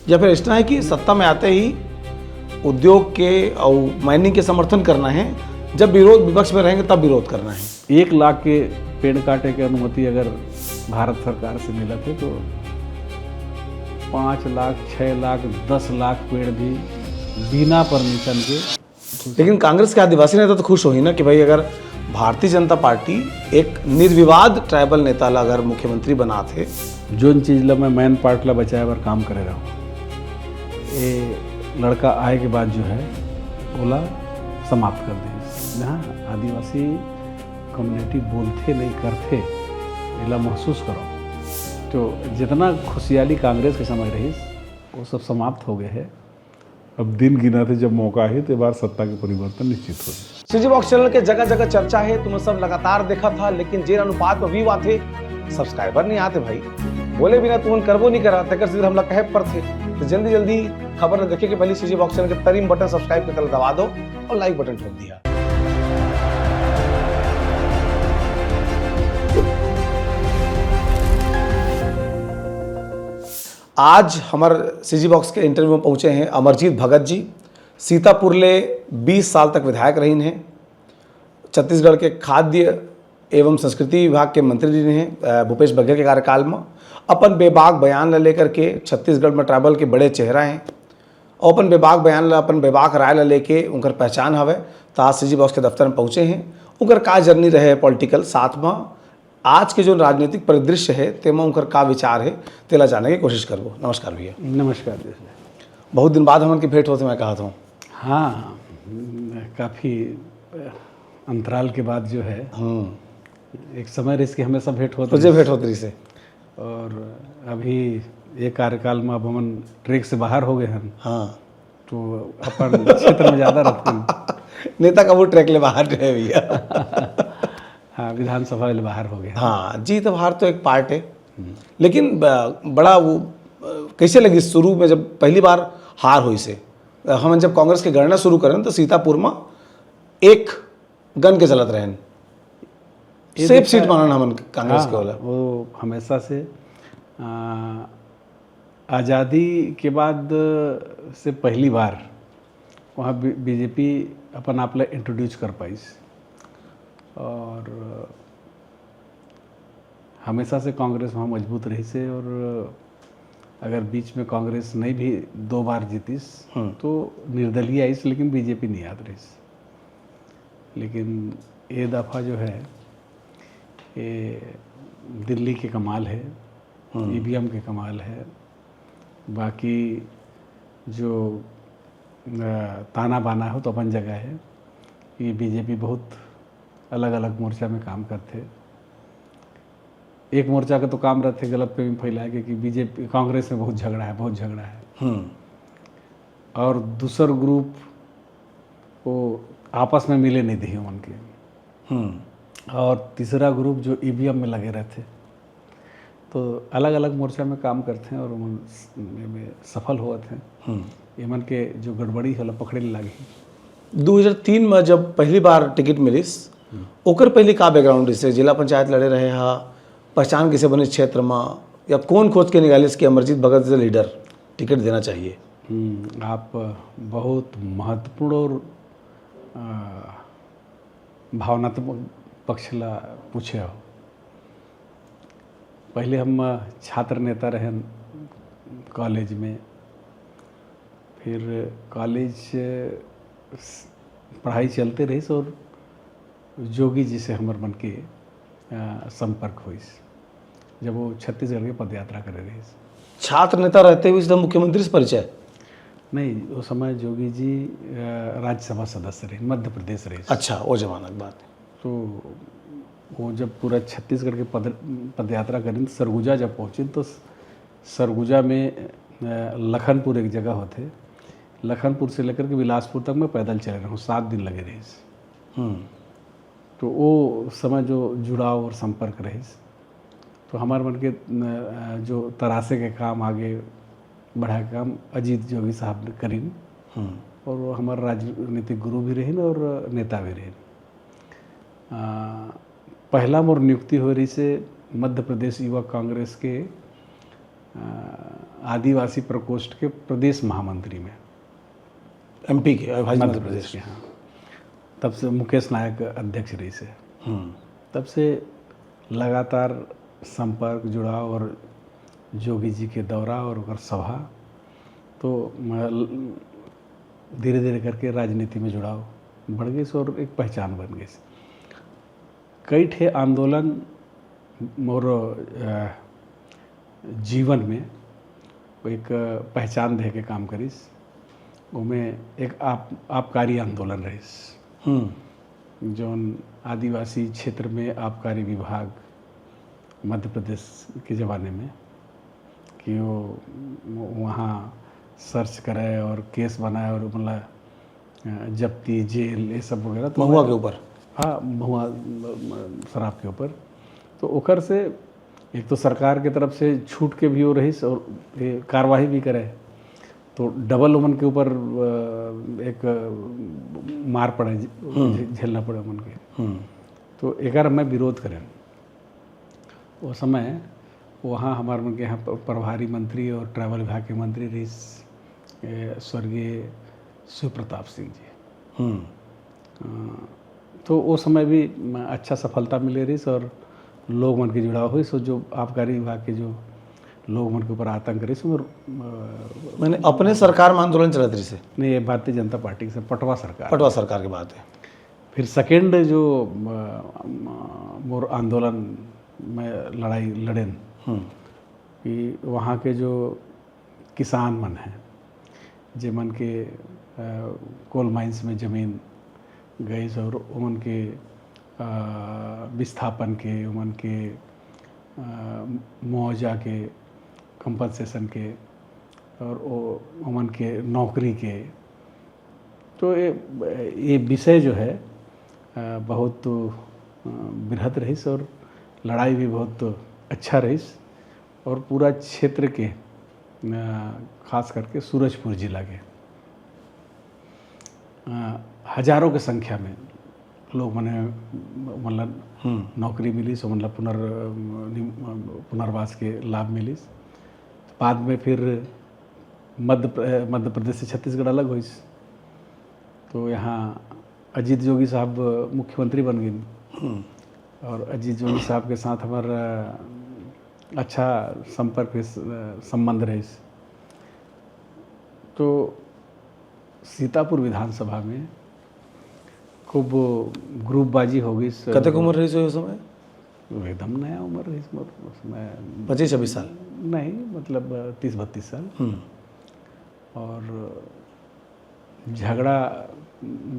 या फिर इस तरह है कि सत्ता में आते ही उद्योग के और माइनिंग के समर्थन करना है, जब विरोध विपक्ष में रहेंगे तब विरोध करना है? 1 लाख के पेड़ काटे की अनुमति अगर भारत सरकार से मिला थे तो 5 लाख, 6 लाख, 10 लाख पेड़ भी बिना परमिशन के। लेकिन कांग्रेस के आदिवासी नेता तो खुश हो ही ना कि भाई अगर भारतीय जनता पार्टी एक निर्विवाद ट्राइबल नेता ला अगर मुख्यमंत्री बना थे, जोन चीज़ ला मैं मैन पार्ट ला बचाए बार काम करे रहा हूँ, ये लड़का आए के बाद जो है ओला समाप्त कर दी। जहाँ आदिवासी कम्युनिटी बोलते नहीं करते एला महसूस करो, तो जितना खुशहाली कांग्रेस के समय रही वो सब समाप्त हो गए हैं। अब दिन गिना थे, जब मौका है तो बार सत्ता के परिवर्तन निश्चित हो जाए। सीजी बॉक्स चैनल के जगह जगह चर्चा है, तुम्हें सब लगातार देखा था, लेकिन जेर अनुपात में व्यू आते सब्सक्राइबर नहीं आते भाई। बोले बिना तुम करबो नहीं करा तक सीधे हमला कहे पर थे। तो जल्दी जल्दी खबर देखे कि पहले सीजी बॉक्स चैनल के तरीम बटन सब्सक्राइब के तरह दबा दो और लाइक बटन ठोक दिया। आज हमारे सीजी बॉक्स के इंटरव्यू में पहुंचे हैं अमरजीत भगत जी। सीतापुर ले 20 साल तक विधायक रही हैं। छत्तीसगढ़ के खाद्य एवं संस्कृति विभाग के मंत्री रहे हैं भूपेश बघेल के कार्यकाल में। अपन बेबाक बयान ला लेकर के छत्तीसगढ़ में ट्राइबल के बड़े चेहरा हैं और अपन बेबाक बयान ला, अपन बेबाक राय ला लेके उनकर पहचान हवे। तो आज सीजी बॉक्स के दफ्तर में पहुँचे हैं। उनकर का जर्नी रहे पॉलिटिकल, साथ में आज के जो राजनीतिक परिदृश्य है तेमा उनकर का विचार है तेला जाने की कोशिश करबो। नमस्कार भैया। नमस्कार। बहुत दिन बाद हमन की भेंट होते, मैं कहा था। हाँ, काफ़ी अंतराल के बाद जो है एक समय रही कि हमेशा भेंट होती, तुझे भेंट होती रही से। और अभी एक कार्यकाल में अब हम ट्रैक से बाहर हो गए हैं। हाँ, तो अपन क्षेत्र में ज़्यादा रहते हैं। नेता का वो ट्रैक ले बाहर रहे भैया। हाँ, विधानसभा ले बाहर हो गए। हाँ, जीत हार तो एक पार्ट है, लेकिन बड़ा वो कैसे लगी शुरू में जब पहली बार हार हुई से? हम जब कांग्रेस की गणना शुरू करें तो सीतापुर में एक गन के चलत रहें, सेफ सीट मानना हमन कांग्रेस के होला। वो हमेशा से आज़ादी के बाद से पहली बार वहाँ बीजेपी अपन आप ला इंट्रोड्यूस कर पाई। और हमेशा से कांग्रेस वहाँ मजबूत रही से, और अगर बीच में कांग्रेस नहीं भी 2 बार जीतीस तो निर्दलीय आईस, लेकिन बीजेपी नहीं याद रही। लेकिन ये दफ़ा जो है ये दिल्ली के कमाल है, ईवीएम के कमाल है। बाकी जो ताना बाना हो तो अपन जगह है। ये बीजेपी बहुत अलग अलग मोर्चा में काम करते। एक मोर्चा का तो काम रहते गलत पे भी फैलाए कि बीजेपी कांग्रेस में बहुत झगड़ा है, बहुत झगड़ा है। और दूसर ग्रुप वो आपस में मिले नहीं थे उनके। और तीसरा ग्रुप जो ईवीएम में लगे रहते, तो अलग अलग मोर्चा में काम करते हैं और उनमें सफल हुए थे। एमन के जो गड़बड़ी है पकड़े लगी। 2003 में जब पहली बार टिकट मिलिस, ओकर पहले का बैकग्राउंड से जिला पंचायत लड़े रहे हा, पहचान किसे बने क्षेत्र में, या कौन खोज के निकालिस कि अमरजीत भगत से लीडर टिकट देना चाहिए? आप बहुत महत्वपूर्ण और भावनात्मक पक्ष ला पूछे हो। पहले हम छात्र नेता रहे कॉलेज में, फिर कॉलेज पढ़ाई चलते रही और जोगी जी से हमार मन के संपर्क हुई जब वो छत्तीसगढ़ के पदयात्रा करे रही। छात्र नेता रहते हुए मुख्यमंत्री से परिचय नहीं, वो समय जोगी जी राज्यसभा सदस्य रहे, मध्य प्रदेश रहे। अच्छा, वो जमाना की बात है। तो वो जब पूरा छत्तीसगढ़ के पदयात्रा करें तो सरगुजा जब पहुँचे तो सरगुजा में लखनपुर एक जगह होते, लखनपुर से लेकर के बिलासपुर तक मैं पैदल चले रहा हूँ, 7 दिन लगे रहे। तो वो समय जो जुड़ाव और संपर्क रहे, तो हमारे मन के जो तरासे के काम आगे बढ़ा के काम अजीत जोगी साहब ने करीन, और वो हमारे राजनीतिक गुरु भी रहे और नेता भी रहे। पहला मोर नियुक्ति हो रही से मध्य प्रदेश युवा कांग्रेस के आदिवासी प्रकोष्ठ के प्रदेश महामंत्री में, एमपी के भाई मध्य प्रदेश के। हाँ, तब से मुकेश नायक अध्यक्ष रही से। तब से लगातार संपर्क जुड़ाव और जोगी जी के दौरा और ओकर सभा, तो धीरे धीरे करके राजनीति में जुड़ाव बढ़ गई और एक पहचान बन गई। कई ठे आंदोलन मोर जीवन में एक पहचान दे के काम करीस। उमें एक आबकारी आंदोलन रहीस, जौन आदिवासी क्षेत्र में आबकारी विभाग मध्य प्रदेश के ज़माने में कि वो वहाँ सर्च करे और केस बनाए और मतलब जब्ती जेल ये सब वगैरह। तो महुआ के ऊपर, हाँ, महुआ शराब के ऊपर। तो ओकर से एक तो सरकार के तरफ से छूट के भी हो रही और ये कार्रवाई भी करे, तो डबल उमन के ऊपर एक मार पड़े, झेलना पड़े उमन के। तो एकर मैं विरोध करें। वो समय वहाँ हमारे मन के यहाँ प्रभारी मंत्री और ट्रैवल विभाग के मंत्री रही स्वर्गीय शिव प्रताप सिंह जी। तो वो समय भी अच्छा सफलता मिले रही और लोग मन के जुड़ाव हुई। सो जो आबकारी विभाग के जो लोग मन के ऊपर आतंक रही सो मैंने अपने सरकार में आंदोलन चलत रही से नहीं, ये भारतीय जनता पार्टी से पटवा सरकार की बात है। फिर सेकेंड जो मोर आंदोलन में लड़ाई लड़ेन कि वहाँ के जो किसान मन हैं, जे मन के कोल माइंस में ज़मीन गई और उमन के विस्थापन के, उमन के मुआवजा के, कंपनसेशन के और उमन के नौकरी के। तो ये विषय जो है बहुत बृहद रही और लड़ाई भी बहुत अच्छा रही और पूरा क्षेत्र के खास करके सूरजपुर जिला के हजारों की संख्या में लोग मने मतलब नौकरी मिली सो मतलब पुनर्वास के लाभ मिली। बाद में फिर मध्य प्रदेश से छत्तीसगढ़ अलग हुई, तो यहाँ अजीत जोगी साहब मुख्यमंत्री बन गए और अजीत जोगी साहब के साथ हमारा अच्छा संपर्क संबंध रहे। तो सीतापुर विधानसभा में खूब ग्रुपबाजी हो गई। कतक उम्र रही सो उस समय? एकदम नया उम्र रही उसमें 25-26 साल नहीं, मतलब 30-32 साल। और झगड़ा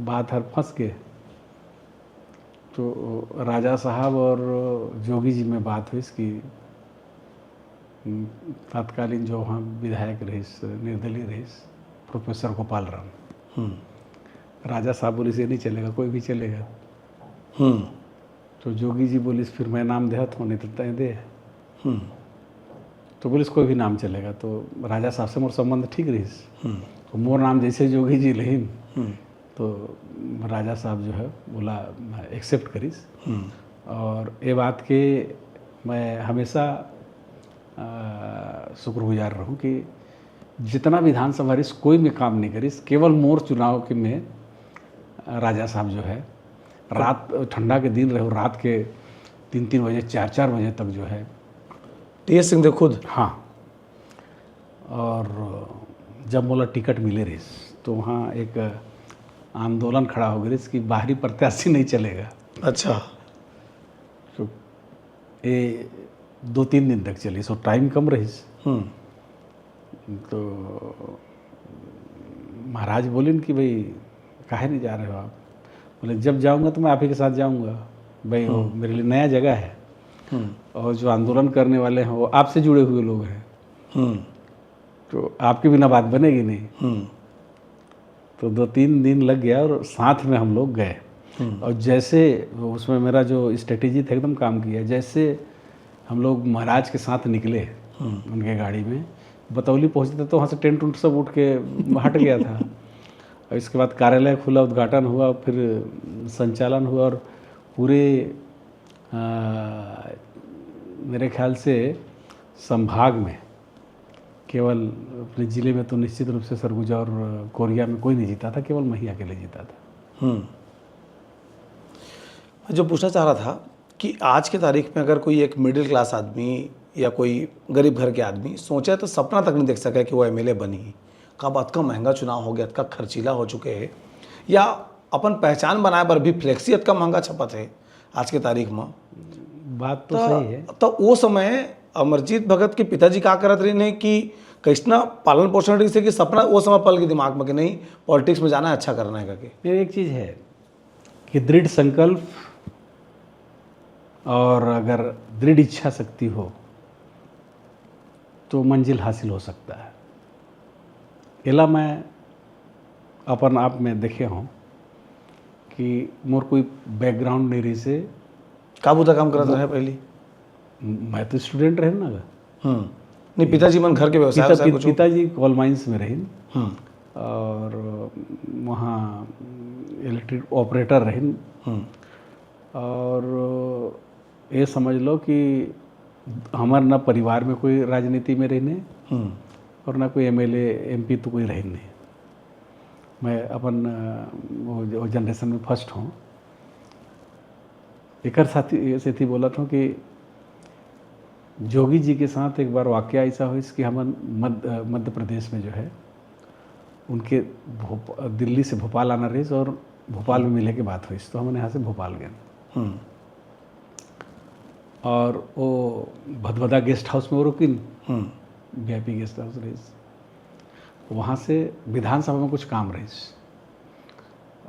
बात हर फंस के तो राजा साहब और जोगी जी में बात हुई कि तत्कालीन जो वहाँ विधायक रही निर्दलीय रही प्रोफेसर गोपाल राम, राजा साहब बोली से नहीं चलेगा, कोई भी चलेगा। तो जोगी जी बोली फिर मैं नाम देहत हूँ, नहीं तो तय दे। तो बोलिस कोई भी नाम चलेगा। तो राजा साहब से मोर संबंध ठीक रही, तो मोर नाम जैसे जोगी जी रहीन तो राजा साहब जो है बोला एक्सेप्ट करीस। और ये बात के मैं हमेशा शुक्रगुजार रहूँ कि जितना विधानसभा रिस कोई में काम नहीं करीस, केवल मोर चुनाव के में राजा साहब जो है रात ठंडा के दिन रहे, रात के 3-3 बजे 4-4 बजे तक जो है टी.एस. सिंह खुद। हाँ, और जब मोला टिकट मिले रही तो वहाँ एक आंदोलन खड़ा हो गया कि बाहरी प्रत्याशी नहीं चलेगा। अच्छा। तो ये 2-3 दिन तक चली, सो टाइम कम रही। तो महाराज बोले कि भाई काहे नहीं जा रहे हो आप? बोले जब जाऊंगा तो मैं आप ही के साथ जाऊंगा भाई, वो मेरे लिए नया जगह है और जो आंदोलन करने वाले हैं वो आपसे जुड़े हुए लोग हैं, तो आपके बिना बात बनेगी नहीं। तो 2-3 दिन लग गया और साथ में हम लोग गए और जैसे उसमें मेरा जो स्ट्रेटेजी था एकदम काम किया। जैसे हम लोग महाराज के साथ निकले उनके गाड़ी में, बतौली पहुँचते तो वहाँ से टेंट उंट सब उठ के हट गया था। और इसके बाद कार्यालय खुला, उद्घाटन हुआ, फिर संचालन हुआ और पूरे मेरे ख्याल से संभाग में केवल अपने ज़िले में तो निश्चित रूप से सरगुजा और कोरिया में कोई नहीं जीता था, केवल मैं ही अकेले जीता था। मैं जो पूछना चाह रहा था कि आज की तारीख में अगर कोई एक मिडिल क्लास आदमी या कोई गरीब घर के आदमी सोचे तो सपना तक नहीं देख सके कि वो एमएलए बनी, कब अतका महंगा चुनाव हो गया, अतका खर्चीला हो चुके हैं, या अपन पहचान बनाए पर भी फ्लेक्सी अतका महंगा छपत है आज के तारीख में। बात तो सही है। तो वो समय अमरजीत भगत के पिताजी का करत रही ने कि कैसना पालन पोषण रही से कि सपना वो समय पल के दिमाग में कि नहीं पॉलिटिक्स में जाना है, अच्छा करना है करके। ये एक चीज़ है कि दृढ़ संकल्प और अगर दृढ़ इच्छा शक्ति हो तो मंजिल हासिल हो सकता है। एला मैं अपन आप में देखे हों कि मोर कोई बैकग्राउंड नहीं रही से काबू काम करत रहे पहली। मैं तो स्टूडेंट रहे ना। नहीं, पिताजी मन घर के व्यवसाय पिताजी कोल माइंस में रहे और वहाँ इलेक्ट्रिक ऑपरेटर रहे। और ये समझ लो कि हमारे ना परिवार में कोई राजनीति में रहने और ना कोई एमएलए एमपी तो कोई रहे नहीं। मैं अपन वो जनरेशन में फर्स्ट हूँ। एक साथी बोला था कि जोगी जी के साथ एक बार वाकया ऐसा हुई कि हम मध्य प्रदेश में जो है उनके दिल्ली से भोपाल आना रही और भोपाल में मिले के बात हुई, तो हमने यहाँ से भोपाल गए और वो भदभदा गेस्ट हाउस में वो रुकी वीआईपी गेस्ट हाउस रही। वहाँ से विधानसभा में कुछ काम रही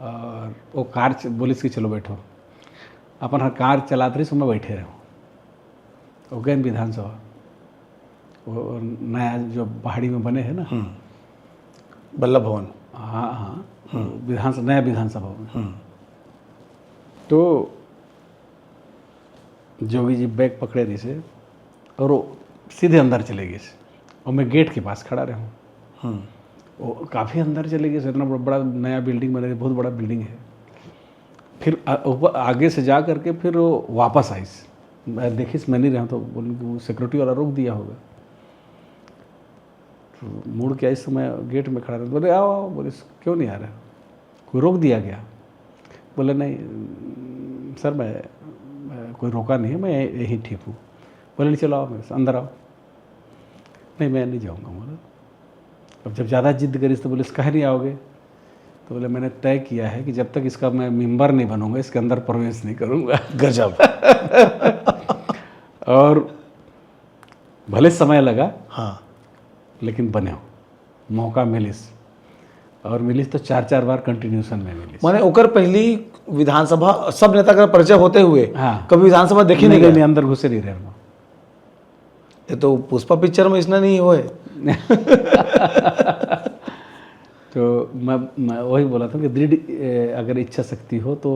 और वो कार बोलिस कि चलो बैठो, अपन हर कार चलाते रही, मैं बैठे रहो। वो गए विधानसभा, वो नया जो पहाड़ी में बने हैं ना बल्लभ भवन। हाँ, नया विधानसभा में। तो जोगी जी बैग पकड़े रही से और वो सीधे अंदर चले गए और मैं गेट के पास खड़ा रहा। वो काफ़ी अंदर चले गए, इतना बड़ा नया बिल्डिंग बने, बहुत बड़ा बिल्डिंग है। फिर आगे से जा करके फिर वो वापस आई। मैं देखिस मैं नहीं रहा तो बोल वो सिक्योरिटी वाला रोक दिया होगा। तो मुड़ के आई तो मैं गेट में खड़ा रहा। बोले आओ आओ। बोले क्यों नहीं आ रहा, कोई रोक दिया गया? बोले नहीं सर, मैं कोई रोका नहीं है, मैं यही ठीक हूँ। बोले नहीं चलो आओ मेरे से, अंदर आओ। नहीं मैं नहीं जाऊँगा। बोला अब जब ज़्यादा जिद करीस तो बोले कहे नहीं आओगे? तो बोले मैंने तय किया है कि जब तक इसका मैं मेंबर नहीं बनूंगा इसके अंदर प्रवेश नहीं करूंगा। गजब। और भले समय लगा, हाँ, लेकिन बने हो, मौका मिलिस और मिलिस तो 4 बार कंटिन्यूशन में मिलिस। माने ओकर पहली विधानसभा सब नेता का परिचय होते हुए हाँ, कभी विधानसभा देखी नहीं गए, अंदर घुसे नहीं रहे। ये तो पुष्पा पिक्चर में इसने नहीं हुए। तो मैं वही बोला था कि दृढ़ अगर इच्छा शक्ति हो तो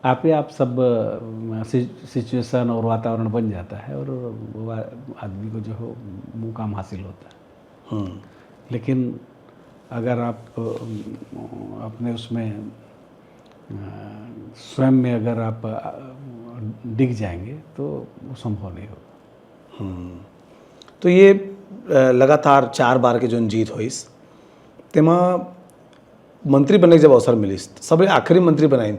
आप सब सिचुएशन और वातावरण बन जाता है और वो आदमी को जो हो मुकाम हासिल होता है। लेकिन अगर आप अपने उसमें स्वयं में अगर आप डिग जाएंगे तो वो संभव नहीं होगा। तो ये लगातार 4 बार के जो जीत हुई तेमा मंत्री बनने के जब अवसर मिलिस सब आखिरी मंत्री बनाई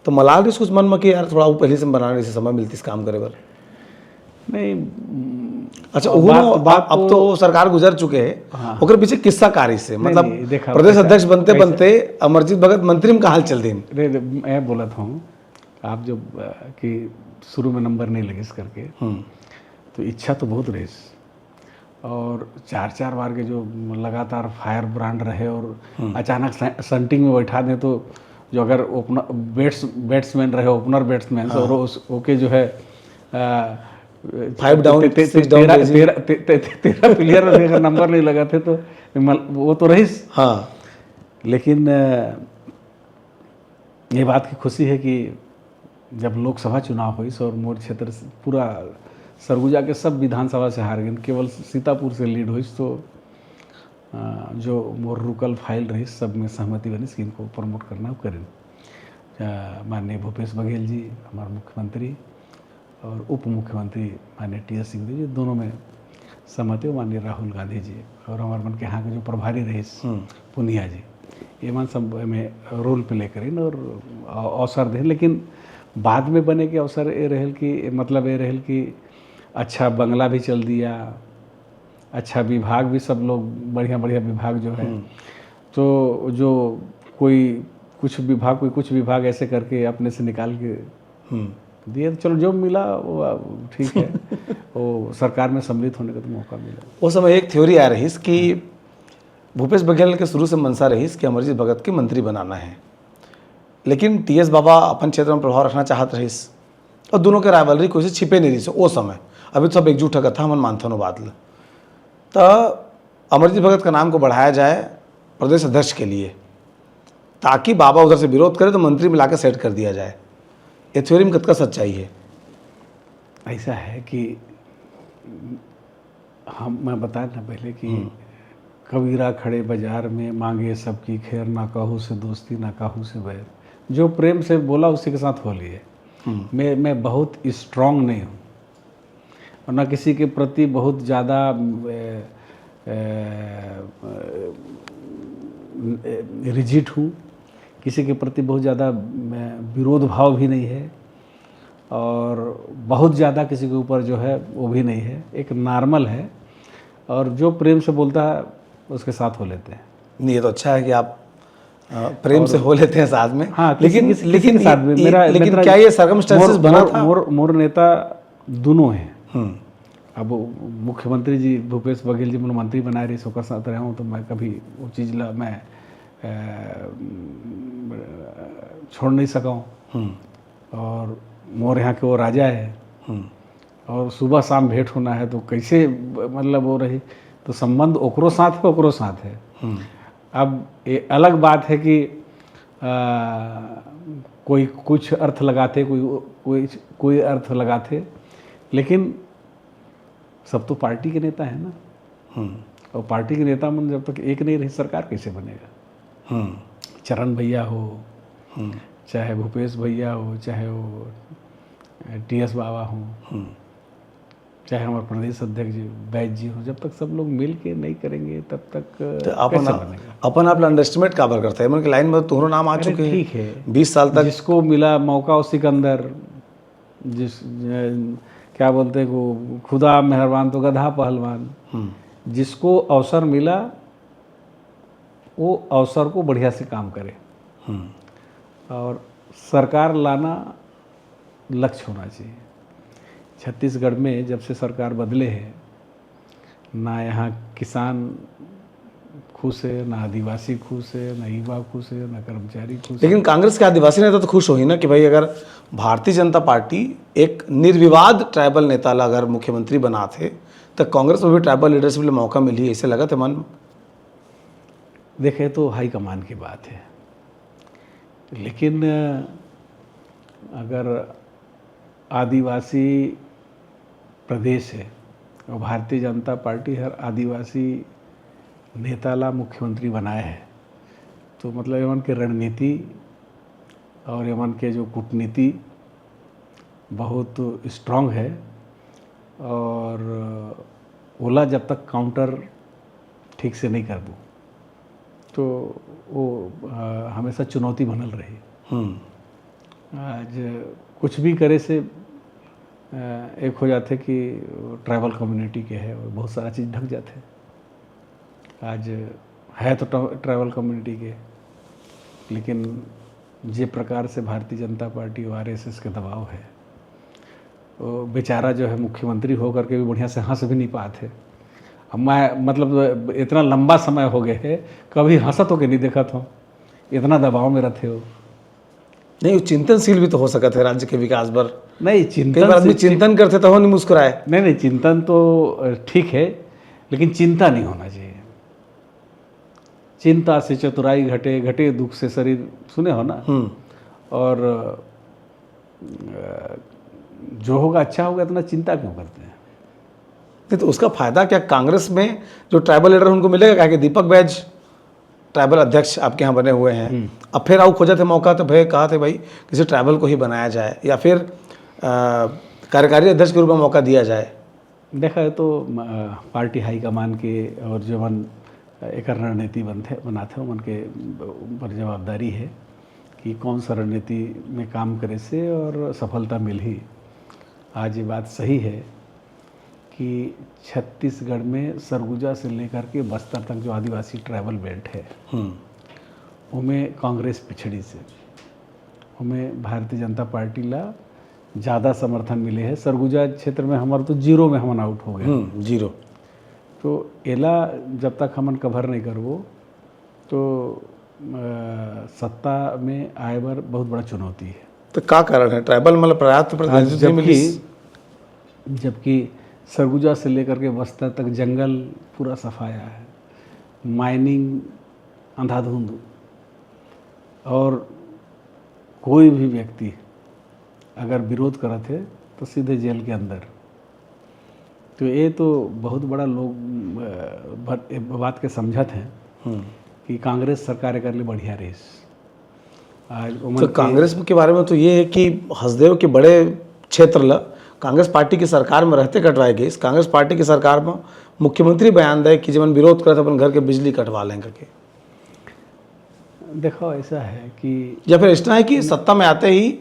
तो मलाल रही कुछ मन में कि यार थोड़ा वो पहले से बनाने से समय मिलती काम करे बर नहीं। अच्छा अब तो सरकार गुजर चुके हैं। हाँ। ओकर पीछे किस्सा कारी से मतलब प्रदेश अध्यक्ष बनते बनते अमरजीत भगत मंत्री में कहा चल दी। मैं बोला था आप जो कि शुरू में नंबर नहीं लगे इस करके तो इच्छा तो बहुत रही और 4 बार के जो लगातार फायर ब्रांड रहे और अचानक संटिंग में बैठा दें तो जो अगर ओपनर बैट्समैन रहे ओपनर बैट्समैन हाँ। और ओके जो है 5 डाउन 6 डाउन 13 प्लेयर अगर नंबर नहीं लगा थे तो वो तो रही। हाँ, लेकिन ये बात की खुशी है कि जब लोकसभा चुनाव हुई और मोर क्षेत्र से पूरा सरगुजा के सब विधानसभा से हार गए, केवल सीतापुर से लीड हुई तो जो मोर रुकल फाइल रही सब में सहमति बनी कि इनको प्रमोट करना करें। माननीय भूपेश बघेल जी हमारे मुख्यमंत्री और उप मुख्यमंत्री माननीय टी.एस. सिंह जी दोनों में सहमति हो माननीय राहुल गांधी जी और हमारे मन के यहाँ के जो प्रभारी रहे पुनिया जी, ये मन सब में रोल प्ले करें और अवसर दें। लेकिन बाद में बने के अवसर ये रहल कि मतलब ये रहल कि अच्छा बंगला भी चल दिया, अच्छा विभाग भी सब लोग बढ़िया बढ़िया विभाग जो है, तो जो कोई कुछ विभाग ऐसे करके अपने से निकाल के दिए, तो चलो जो मिला वो ठीक है। वो सरकार में सम्मिलित होने का तो मौका मिला। उस समय एक थ्योरी आ रही कि भूपेश बघेल के शुरू से मंशा रही कि अमरजीत भगत के मंत्री बनाना है, लेकिन टीएस बाबा अपन क्षेत्र में प्रभाव रखना चाहत रही और दोनों के राइवलरी कोई से छिपे नहीं रही वो समय। अभी तो सब एकजुट कथा मन मानथनो बादल, तो अमरजीत भगत का नाम को बढ़ाया जाए प्रदेश अध्यक्ष के लिए, ताकि बाबा उधर से विरोध करे तो मंत्री में लाकर सेट कर दिया जाए। ये थ्योरी में कितना सच्चाई है? ऐसा है कि मैं बताया ना पहले कि कबीरा खड़े बाजार में मांगे सबकी खैर, ना कहूँ से दोस्ती ना कहूँ से बैर, जो प्रेम से बोला उसी के साथ हो लिए। मैं बहुत स्ट्रांग नहीं हूँ और ना किसी के प्रति बहुत ज़्यादा रिजिड हूँ, किसी के प्रति बहुत ज़्यादा विरोध भाव भी नहीं है और बहुत ज़्यादा किसी के ऊपर जो है वो भी नहीं है, एक नॉर्मल है और जो प्रेम से बोलता है उसके साथ हो लेते हैं। नहीं, ये तो अच्छा है कि आप प्रेम से हो लेते हैं साथ में। हाँ, लेकिन साथ में लेकिन क्या ये सर्कमस्टेंसेस बना था? मोर नेता दोनों हैं। अब मुख्यमंत्री जी भूपेश बघेल जी मैंने मंत्री बना रही सोकर साथ रहा हूँ, तो मैं कभी वो चीज़ मैं छोड़ नहीं सका हूँ। और मोर यहाँ के वो राजा है और सुबह शाम भेंट होना है, तो कैसे मतलब वो रही, तो संबंध ओकरो साथ है। अब ये अलग बात है कि कोई कुछ अर्थ लगाते, कोई अर्थ लगाते, लेकिन सब तो पार्टी के नेता है ना। और पार्टी के नेता मन जब तक एक नहीं रही सरकार कैसे बनेगा? चरण भैया हो, चाहे भूपेश भैया हो, चाहे वो टीएस बाबा हो, चाहे हमारे प्रदेश अध्यक्ष जी बैज जी हो, जब तक सब लोग मिल के नहीं करेंगे तब तक तो कैसे बनेगा? अपन आप अंडरस्टिमेट काबर करते हैं? मतलब लाइन में तुम्हारा नाम आ चुके हैं, ठीक है, 20 साल तक जिसको मिला मौका उस सिकंदर, क्या बोलते हैं को खुदा मेहरबान तो गधा पहलवान। जिसको अवसर मिला वो अवसर को बढ़िया से काम करे और सरकार लाना लक्ष्य होना चाहिए। छत्तीसगढ़ में जब से सरकार बदले है, ना यहाँ किसान खुश है, ना आदिवासी खुश है, ना युवा खुश है, ना कर्मचारी खुश है। लेकिन कांग्रेस के आदिवासी नेता तो खुश हो ही ना कि भाई अगर भारतीय जनता पार्टी एक निर्विवाद ट्राइबल नेता ला अगर मुख्यमंत्री बना थे तो कांग्रेस में भी ट्राइबल लीडरशिप के लिए मौका मिली, ऐसे लगा थे मन? देखे तो हाईकमान की बात है, लेकिन अगर आदिवासी प्रदेश है और भारतीय जनता पार्टी हर आदिवासी नेता ला मुख्यमंत्री बनाए है, तो मतलब यमन के रणनीति और यमन के जो कूटनीति बहुत स्ट्रांग है। और ओला जब तक काउंटर ठीक से नहीं कर दूँ तो वो हमेशा चुनौती बनल रही। आज कुछ भी करे से एक हो जाते कि ट्राइबल कम्युनिटी के है, बहुत सारा चीज़ ढक जाते। आज है तो ट्राइबल कम्युनिटी के, लेकिन जे प्रकार से भारतीय जनता पार्टी और आरएसएस के दबाव है, वो बेचारा जो है मुख्यमंत्री होकर के भी बढ़िया से हंस भी नहीं पाते। अब मैं मतलब इतना लंबा समय हो गए है, कभी हंसत हो के नहीं देखा था, इतना दबाव में रहते हो। नहीं, वो चिंतनशील भी तो हो सकता है राज्य के विकास पर। नहीं, चिंतन करते तो नहीं मुस्कुराए। नहीं, चिंतन तो ठीक है, लेकिन चिंता नहीं होना चाहिए। चिंता से चतुराई घटे, घटे दुख से शरीर, सुने हो ना। और जो होगा अच्छा होगा, इतना चिंता क्यों करते हैं? नहीं तो उसका फायदा क्या कांग्रेस में जो ट्राइबल लीडर उनको मिलेगा? क्या कि दीपक बैज ट्राइबल अध्यक्ष आपके यहाँ बने हुए हैं, अब फिर आओ खोजा थे मौका, तो भाई कहा थे भाई किसी ट्राइबल को ही बनाया जाए या फिर कार्यकारी अध्यक्ष के रूप में मौका दिया जाए। देखा है तो पार्टी हाईकमान के और जवन एक रणनीति बनाते हैं उनके ऊपर जवाबदारी है कि कौन सा रणनीति में काम करे से और सफलता मिल ही। आज ये बात सही है कि छत्तीसगढ़ में सरगुजा से लेकर के बस्तर तक जो आदिवासी ट्राइबल बेल्ट है उनमें कांग्रेस पिछड़ी से उनमें भारतीय जनता पार्टी ला ज़्यादा समर्थन मिले है। सरगुजा क्षेत्र में हमारा तो जीरो में हमन आउट हो गए, जीरो। तो एला जब तक हमन कवर नहीं करबो तो सत्ता में आए बार बहुत बड़ा चुनौती है। तो क्या कारण है? ट्राइबल मतलब पर्याप्त प्रतिनिधित्व नहीं मिली? जबकि सरगुजा से लेकर के बस्तर तक जंगल पूरा सफाया है, माइनिंग अंधाधुंध, और कोई भी व्यक्ति अगर विरोध करत है तो सीधे जेल के अंदर। तो ये तो बहुत बड़ा लोग बात के समझत हैं कि कांग्रेस सरकार कर ले बढ़िया रेस। आज तो कांग्रेस के बारे में तो ये है कि हसदेव के बड़े क्षेत्र ला कांग्रेस पार्टी की सरकार में रहते कटवाए गए। इस कांग्रेस पार्टी की सरकार में मुख्यमंत्री बयान दे कि जब विरोध करते अपन घर के बिजली कटवा लें करके। देखो ऐसा है कि या फिर इतना है कि सत्ता में आते ही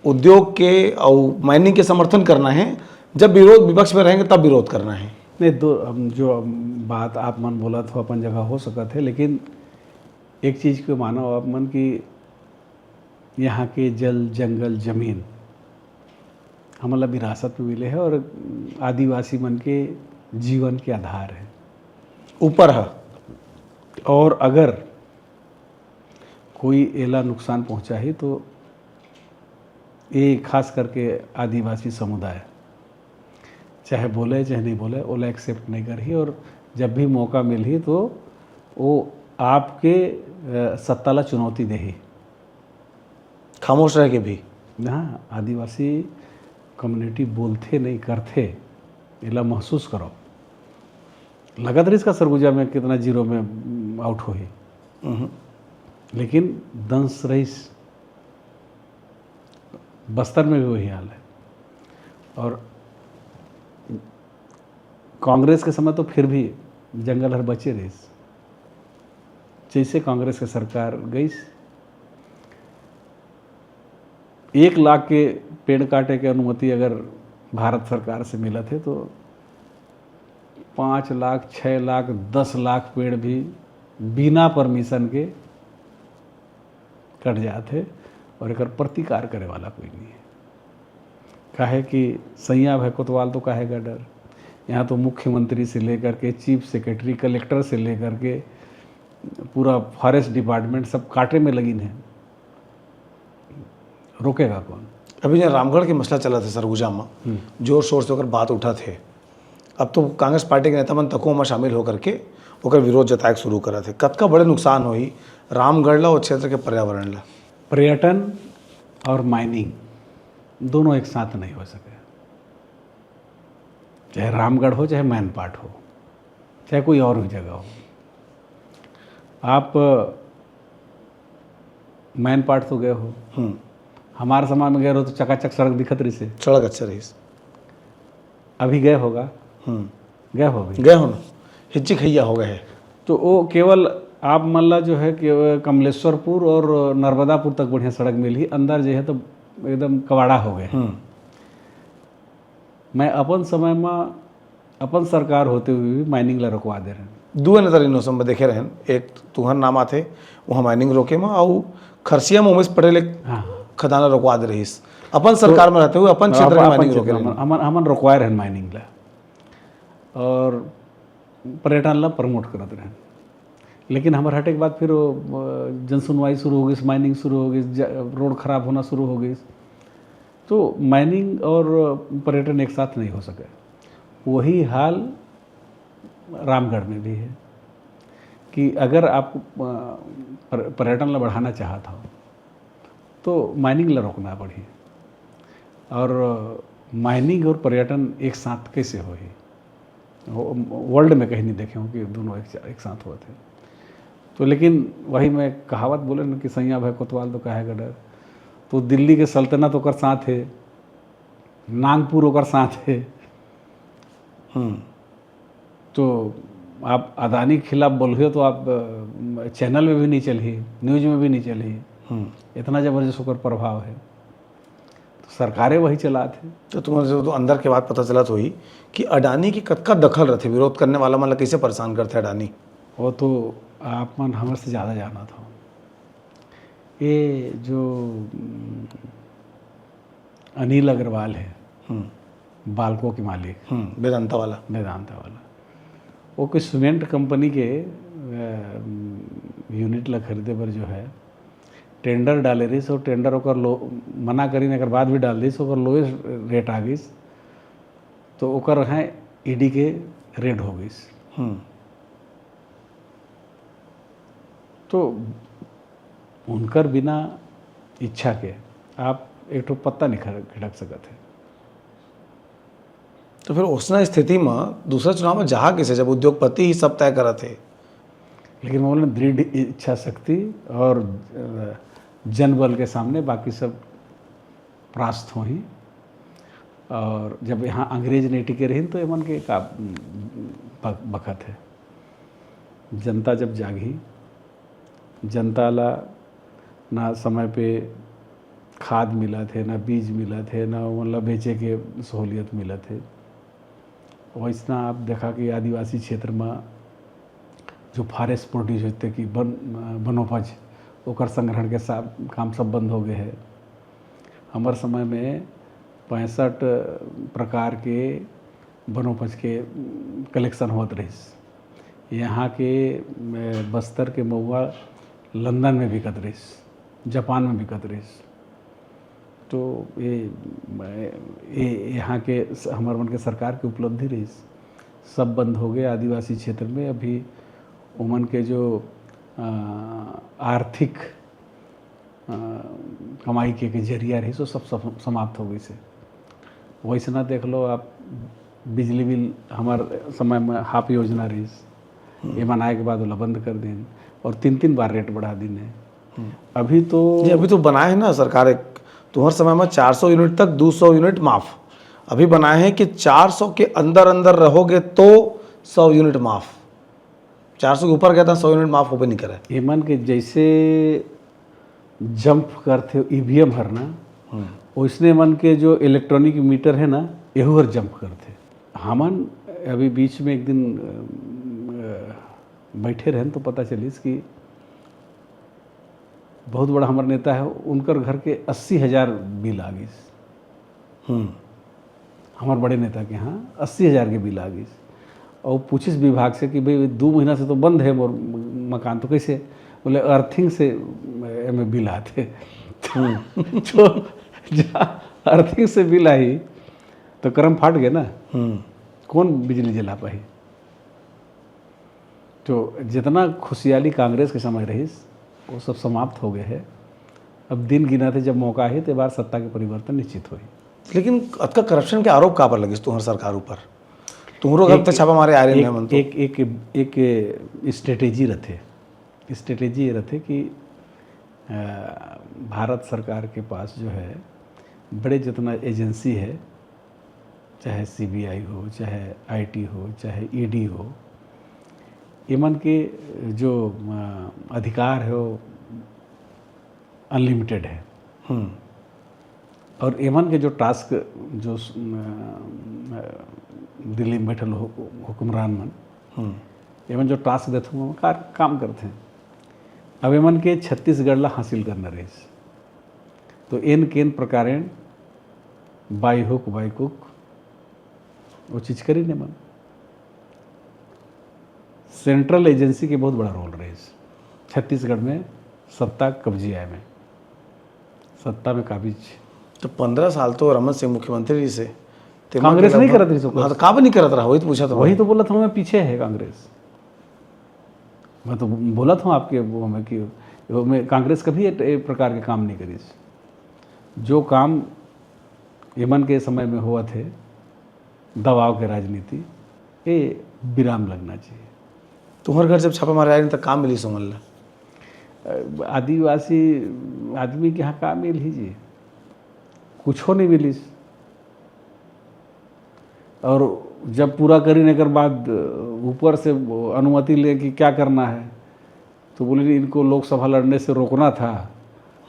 उद्योग के और माइनिंग के समर्थन करना है, जब विरोध विपक्ष में रहेंगे तब विरोध करना है। नहीं, दो जो बात आप मन बोला तो अपन जगह हो सका थे, लेकिन एक चीज़ को मानो आप मन कि यहाँ के जल जंगल जमीन हमारा विरासत में मिले है और आदिवासी मन के जीवन के आधार है, ऊपर है। और अगर कोई एला नुकसान पहुँचा ही तो ये खास करके आदिवासी समुदाय चाहे बोले चाहे नहीं बोले ओला एक्सेप्ट नहीं कर ही, और जब भी मौका मिल ही तो वो आपके सत्ता ला चुनौती दे ही, खामोश रह के भी। हाँ, आदिवासी कम्युनिटी बोलते नहीं करते, एला महसूस करो। लगत रही इसका सरगुजा में कितना जीरो में आउट हो ही, लेकिन दंश रईस बस्तर में भी वही हाल है। और कांग्रेस के समय तो फिर भी जंगल हर बचे रही। जैसे कांग्रेस की सरकार गई 1 लाख के पेड़ काटे के अनुमति अगर भारत सरकार से मिला थे तो 5 लाख 6 लाख 10 लाख पेड़ भी बिना परमिशन के कट जाते और एक प्रतिकार करे वाला कोई नहीं है। काहे कि सैया भाई कोतवाल तो काहेगा डर। यहाँ तो मुख्यमंत्री से लेकर के चीफ सेक्रेटरी कलेक्टर से लेकर के पूरा फॉरेस्ट डिपार्टमेंट सब काटे में लगिन है, रोकेगा कौन? अभी जो रामगढ़ के मसला चला था सरगुजा में, जोर शोर से होकर बात उठा थे। अब तो कांग्रेस पार्टी के नेता मन तको में शामिल होकर के ओकर विरोध जताए शुरू करा थे। कतका बड़े नुकसान होई रामगढ़ ला और क्षेत्र के पर्यावरण ला? पर्यटन और माइनिंग दोनों एक साथ नहीं हो सके, चाहे रामगढ़ हो चाहे मैनपाट हो चाहे कोई और भी जगह हो। आप मैनपाट तो गए हो, हमारे समय में गए हो तो चकाचक सड़क दिखत रही से, सड़क अच्छा रही। अभी गए होगा, गए हो ना, हिच्ची खैया हो गए। तो वो केवल आप मल्ला जो है कि कमलेश्वरपुर और नर्मदापुर तक बढ़िया सड़क मिली, अंदर जो है तो एकदम कबाड़ा हो गए। मैं अपन समय में अपन सरकार होते हुए भी माइनिंग ला रोकवा दे रहे। दुए नजर इन में देखे रहन, एक तुहर नामा थे वहाँ माइनिंग रोके में, और खरसिया में उमेश पटेल खदाना रोकवा दे रही। अपन सरकार में रहते हुए अपन क्षेत्र में माइनिंग रोके हमन रोकवाए रहन माइनिंग ला और पर्यटन ला प्रमोट करते रहन। लेकिन हमारे हटे के बाद फिर जनसुनवाई शुरू हो गई, माइनिंग शुरू हो गई, रोड खराब होना शुरू हो गई, तो माइनिंग और पर्यटन एक साथ नहीं हो सके। वही हाल रामगढ़ में भी है कि अगर आप पर्यटन ला बढ़ाना चाहता हो तो माइनिंग ला रोकना पड़ी, और माइनिंग और पर्यटन एक साथ कैसे हो ही वर्ल्ड में कहीं नहीं देखे हो कि दोनों एक साथ हुए थे। तो लेकिन वही मैं कहावत बोले ना कि सैया भाई कोतवाल तो काहेगा डर। तो दिल्ली के सल्तनत ओकर साथ है, नागपुर ओकर साथ है, तो आप अदानी के खिलाफ बोल रहे हो तो आप चैनल में भी नहीं चली, न्यूज में भी नहीं चली, इतना ज़बरदस्त होकर प्रभाव है। तो सरकारें वही चलाते। तो तुम्हारे जो तो अंदर के बाद पता चला तो ही कि अडानी की कतका दखल रहते विरोध करने वाला, मतलब कैसे परेशान करते अडानी? वो तो आप मन हमारे से ज़्यादा जाना था। ये जो अनिल अग्रवाल है, बाल्को के मालिक, वेदांता वाला, वो कोई सीमेंट कंपनी के यूनिट ला खरीदे पर जो है टेंडर डाले रही, और टेंडर ओकर मना करीने के बाद भी डाल दी, ओकर लोएस्ट रेट आ गई, तो ओकर है ईडी के रेड हो गई। तो उनकर बिना इच्छा के आप एक तो पत्ता नहीं खिड़क सकते हैं। तो फिर उसना स्थिति में दूसरा चुनाव में जहाँ कैसे, जब उद्योगपति ही सब तय करा थे? लेकिन वो बोले दृढ़ इच्छा शक्ति और जनबल के सामने बाकी सब परास्त हो ही। और जब यहाँ अंग्रेज नहीं टिके रही तो एमन के का बखत है। जनता जब जागी, जनता ला ना समय पे खाद मिला थे, ना बीज मिला थे, ना मतलब बेचे के सहूलियत मिला थे। वैसना आप देखा कि आदिवासी क्षेत्र में जो फॉरेस्ट प्रोड्यूस होते कि वनोपज ओकर संग्रहण के काम सब बंद हो गए हैं। हमारे समय में 65 प्रकार के वनोपज के कलेक्शन होते रही। यहाँ के बस्तर के महुआ लंदन में बिकत रही, जापान में बिकत रही। तो ये यहाँ के हमारे मन के सरकार की उपलब्धि रही, सब बंद हो गए। आदिवासी क्षेत्र में अभी उमन के जो आर्थिक कमाई के जरिया रही सो सब समाप्त हो गई से। वैसे ना देख लो आप, बिजली बिल हमारे समय में हाफ योजना रही, ये बनाए के बाद वो बंद कर दें और 3 बार रेट बढ़ा दी ने। अभी तो बनाए है ना सरकार, एक तुम्हारे समय में 400 यूनिट तक 200 यूनिट माफ़, अभी बनाए हैं कि 400 के अंदर अंदर रहोगे तो 100 यूनिट माफ़। 400 के ऊपर गया था 100 यूनिट माफ़ हो भी नहीं करे। एमन के जैसे जंप करते ईवीएम हर ना, वैसने मन के जो इलेक्ट्रॉनिक मीटर है ना, यहू हर जंप करते। हमन अभी बीच में एक दिन बैठे रहें तो पता चलिस कि बहुत बड़ा हमारे नेता है, उनकर घर के 80,000 बिल आ गई। हमारे बड़े नेता के यहाँ 80,000 के बिल आ गई। और पूछिस विभाग से कि भाई 2 महीना से तो बंद है मोर मकान, तो कैसे? बोले अर्थिंग से में बिल आते। तो जहाँ अर्थिंग से बिल आई तो करम फाट गए ना, कौन बिजली जला पाई? तो जितना खुशहाली कांग्रेस के समय रही वो सब समाप्त हो गए हैं। अब दिन गिना थे, जब मौका है तो बार सत्ता के परिवर्तन निश्चित हुई। लेकिन अतका करप्शन के आरोप कहाँ पर लगे तुम्हारे सरकार ऊपर? तुम्हारो घर पे छापा मारे आ रहे हैं। एक स्ट्रेटेजी रहते, स्ट्रेटेजी ये रहते कि भारत सरकार के पास जो है बड़े जितना एजेंसी है, चाहे सीबीआई हो, चाहे आईटी हो, चाहे ईडी हो, एमन के जो अधिकार है वो अनलिमिटेड है। और एमन के जो टास्क जो दिल्ली में बैठल हुक्मरान मन, एमन जो टास्क देते हैं वो काम करते हैं। अब एमन के छत्तीसगढ़ ला हासिल करना रही, तो इन केन प्रकार बाई हुक बाई कुक वो चीज़ करी ने मन। सेंट्रल एजेंसी के बहुत बड़ा रोल रही छत्तीसगढ़ में सत्ता कब्जिया में, सत्ता में काबिज। तो 15 साल तो रमन सिंह मुख्यमंत्री जी से कांग्रेस नहीं करत रही, तो कहाँ नहीं करत रहा, वही तो पूछा था। वही तो बोला था मैं, पीछे है कांग्रेस। मैं तो बोला था आपके वो में कि मैं कांग्रेस कभी एक प्रकार के काम नहीं करी। जो काम यमन के समय में हुआ थे, दबाव के राजनीति, ये विराम लगना चाहिए। तुम्हारे घर जब छापा मारे आए तो काम मिली सोमल? आदिवासी आदमी के यहाँ काम मिल ही कुछ हो नहीं मिली। और जब पूरा करने के बाद ऊपर से अनुमति ले कि क्या करना है, तो बोले इनको लोकसभा लड़ने से रोकना था,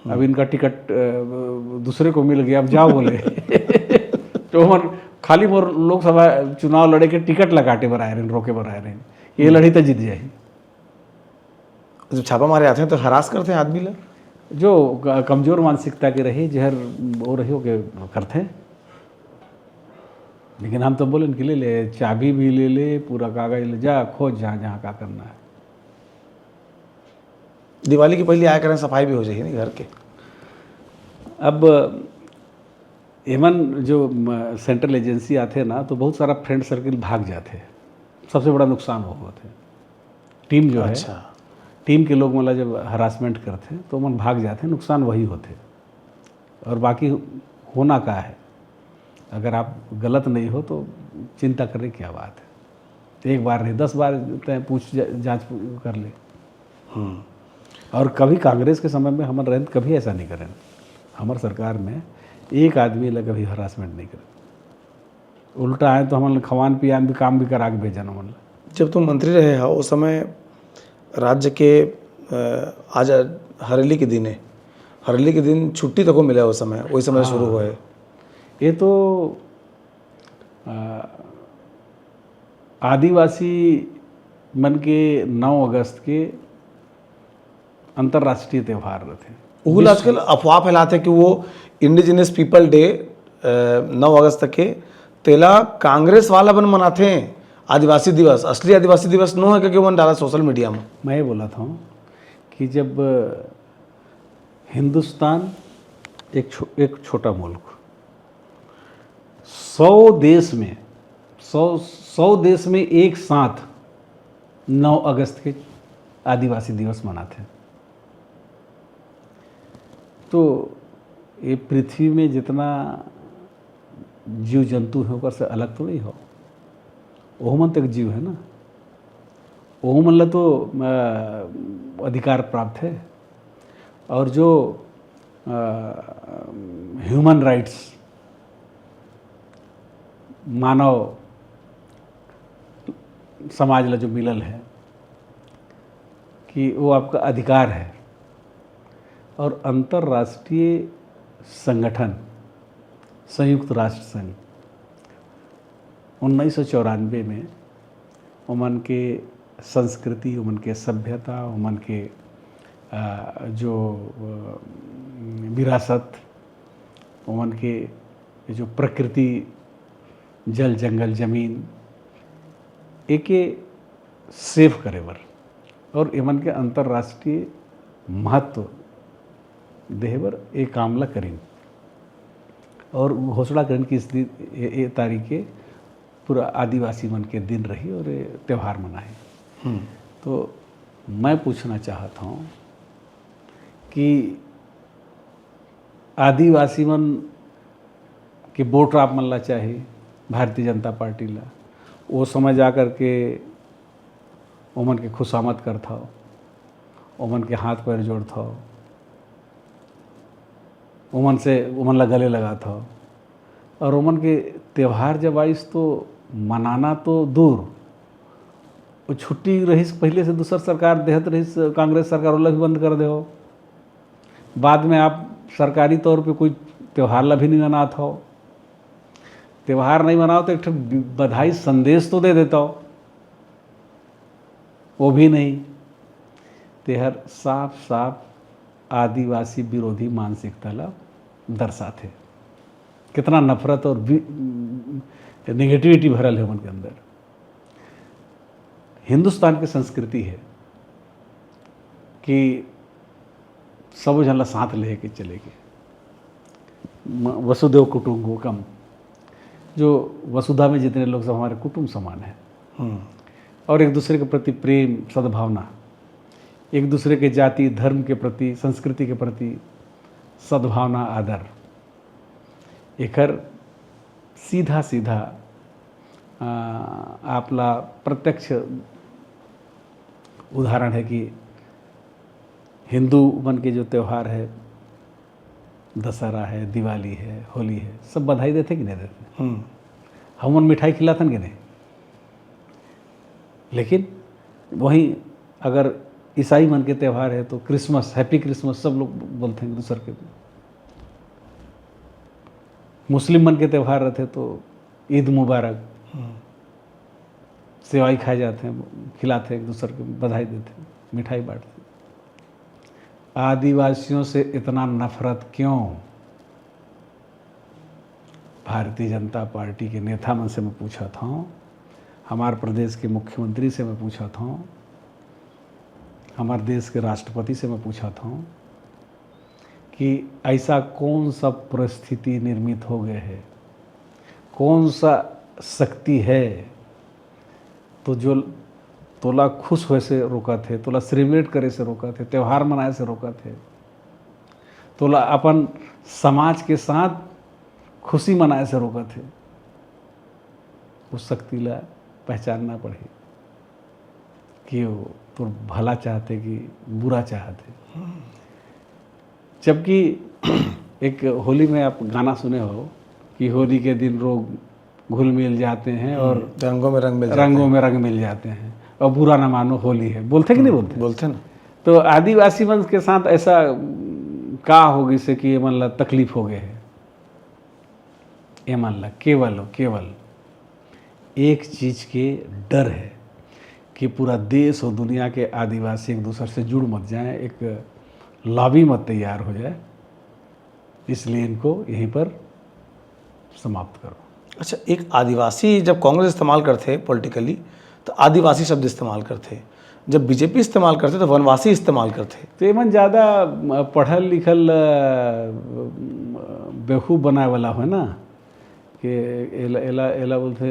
अब इनका टिकट दूसरे को मिल गया, अब जाओ बोले। तो हम खाली मोर लोकसभा चुनाव लड़े के टिकट लगाटे बर आए रहे, रोके बर आए रहे, ये लड़ी तो जीत जाए। जब छापा मारे आते हैं तो हरास करते हैं आदमी लोग, जो कमजोर मानसिकता के रहे, जहर वो रही हो के करते हैं। लेकिन हम तो बोले इनके ले चाबी भी ले ले, पूरा कागज ले जा, खोज जहाँ जहाँ का करना है। दिवाली की पहले आया करें, सफाई भी हो जाएगी नहीं घर के। अब एमन जो सेंट्रल एजेंसी आते हैं ना, तो बहुत सारा फ्रेंड सर्किल भाग जाते हैं, सबसे बड़ा नुकसान वो होते हैं। टीम जो अच्छा। है, टीम के लोग मतलब जब हरासमेंट करते हैं तो मन भाग जाते हैं, नुकसान वही होते हैं। और बाकी होना का है, अगर आप गलत नहीं हो तो चिंता करने की क्या बात है। एक बार नहीं 10 बार पूछ जांच कर ले। और कभी कांग्रेस के समय में हमारे रहते कभी ऐसा नहीं करें, हमारे सरकार में एक आदमी लग कभी हरासमेंट नहीं करे। उल्टा है तो हमारे खवान पियान भी काम भी करा के भेजन हमन। जब तुम मंत्री रहे हो उस समय राज्य के आज हरेली के दिन है, हरेली के दिन छुट्टी तक को मिला उस समय, वही समय शुरू हुए। ये तो आदिवासी मन के 9 अगस्त के अंतर्राष्ट्रीय त्यौहार थे। वो आजकल अफवाह फैलाते कि वो इंडिजिनस पीपल डे 9 अगस्त तक के तेला कांग्रेस वाला बन मनाते हैं आदिवासी दिवस। असली आदिवासी दिवस नो है क्योंकि वो डाला सोशल मीडिया में। मैं ये बोला था कि जब हिंदुस्तान एक छोटा मुल्क, 100 देश में 100 देश में एक साथ 9 अगस्त के आदिवासी दिवस मनाते हैं, तो ये पृथ्वी में जितना जीव जंतु है ऊपर से अलग तो नहीं हो, ओहमन तक जीव है ना, ओहमन ला तो अधिकार प्राप्त है। और जो ह्यूमन राइट्स, मानव समाज ला जो मिलल है कि वो आपका अधिकार है। और अंतर्राष्ट्रीय संगठन संयुक्त राष्ट्र संघ 1994 में उमन के संस्कृति, उमन के सभ्यता, उमन के जो विरासत, उमन के जो प्रकृति, जल जंगल जमीन एके सेव करे बर और एमन के अंतर्राष्ट्रीय महत्व देहे बर एक कामला करें। और घोषणा करें कि इस दिन ये तारीख पूरा आदिवासी मन के दिन रही और त्यौहार मनाए। तो मैं पूछना चाहता हूँ कि आदिवासी मन के वोट आप मन ला चाहे भारतीय जनता पार्टी ला, वो समय जा कर के ओमन के खुशामद करता हो, ओमन के हाथ पैर जोड़ता हो, ओमन से ओमन ला गले लगाता हो। और ओमन के त्यौहार जब आइस तो मनाना तो दूर, वो छुट्टी रही पहले से दूसर सरकार देहत रही, कांग्रेस सरकार वाला भी बंद कर दे हो। बाद में आप सरकारी तौर पे कोई त्यौहार ला भी नहीं मनाता हो, त्यौहार नहीं मनाओ तो एक बधाई संदेश तो दे देता हो, वो भी नहीं। तेहर साफ साफ आदिवासी विरोधी मानसिकता ला दर्शाते, कितना नफरत और नेगेटिविटी भरल है उनके अंदर। हिंदुस्तान की संस्कृति है कि सब जन ला साथ लेके चलेगे, वसुदेव कुटुंबकम, जो वसुधा में जितने लोग सब हमारे कुटुंब समान हैं। और एक दूसरे के प्रति प्रेम सद्भावना, एक दूसरे के जाति धर्म के प्रति संस्कृति के प्रति सद्भावना आदर, एकर सीधा सीधा आपला प्रत्यक्ष उदाहरण है कि हिंदू मन के जो त्यौहार है, दशहरा है, दिवाली है, होली है, सब बधाई देते कि नहीं देते? हम मिठाई खिलाते कि नहीं? लेकिन वहीं अगर ईसाई मन के त्यौहार है तो क्रिसमस, हैप्पी क्रिसमस सब लोग बोलते हैं दूसरे के। मुस्लिम मन के त्यौहार रहते तो ईद मुबारक, सेवाई खाए जाते हैं, खिलाते हैं एक दूसरे को, बधाई देते हैं, मिठाई बांटते हैं। आदिवासियों से इतना नफरत क्यों? भारतीय जनता पार्टी के नेता मन से मैं पूछा था, हमारे प्रदेश के मुख्यमंत्री से मैं पूछा था, हमारे देश के राष्ट्रपति से मैं पूछा था कि ऐसा कौन सा परिस्थिति निर्मित हो गए है, कौन सा शक्ति है तो जो तोला खुश होए से रोका थे, तोला सेलिब्रेट करे से रोका थे, त्यौहार मनाए से रोका थे, तोला अपन समाज के साथ खुशी मनाए से रोका थे। उस शक्ति ला पहचानना पड़े कि वो तो भला चाहते कि बुरा चाहते। जबकि एक होली में आप गाना सुने हो कि होली के दिन लोग घुल मिल जाते हैं और रंगों में रंग मिल जाते हैं और बुरा ना मानो होली है, बोलते कि नहीं बोलते? बोलते ना। तो आदिवासी वंश के साथ ऐसा का होगी से कि ये मन ला तकलीफ हो गए है? ये मन ला केवल एक चीज़ के डर है कि पूरा देश और दुनिया के आदिवासी एक दूसरे से जुड़ मत जाएं, एक लॉबी मत तैयार हो जाए, इसलिए इनको यहीं पर समाप्त करो। अच्छा, एक आदिवासी जब कांग्रेस इस्तेमाल करते पॉलिटिकली तो आदिवासी शब्द इस्तेमाल करते, जब बीजेपी इस्तेमाल करते तो वनवासी इस्तेमाल करते। तो एमन ज़्यादा पढ़ल लिखल बेवकूफ़ बनाए वाला है ना कि एला बोलते,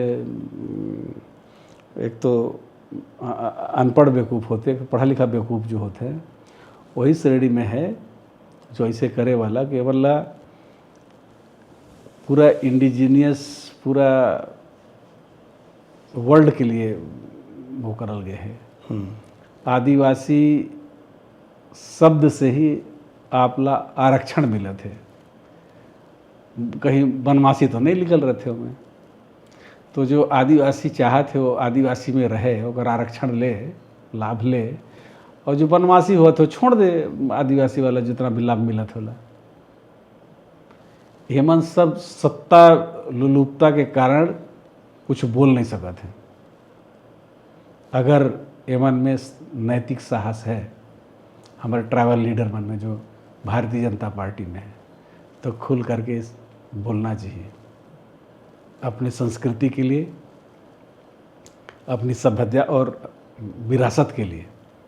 एक तो अनपढ़ बेवकूफ़ होते, पढ़ा लिखा बेवकूफ़ जो होते हैं वही श्रेणी में है जो ऐसे करे वाला कि वल्ला पूरा इंडिजीनियस पूरा वर्ल्ड के लिए वो करल गए है। आदिवासी शब्द से ही आपला आरक्षण मिले थे, कहीं वनवासी तो नहीं निकल रहे थे उनमें। तो जो आदिवासी चाहते हो आदिवासी में रहे, अगर आरक्षण ले, लाभ ले, और जो वनवासी हुआ तो छोड़ दे आदिवासी वाला जितना भी लाभ मिला था वाला। हेमंत सब सत्ता लुलुपता के कारण कुछ बोल नहीं सका थे। अगर एमन में नैतिक साहस है, हमारे ट्राइबल लीडर मन में जो भारतीय जनता पार्टी में है, तो खुल करके बोलना चाहिए अपनी संस्कृति के लिए, अपनी सभ्यता और विरासत के लिए।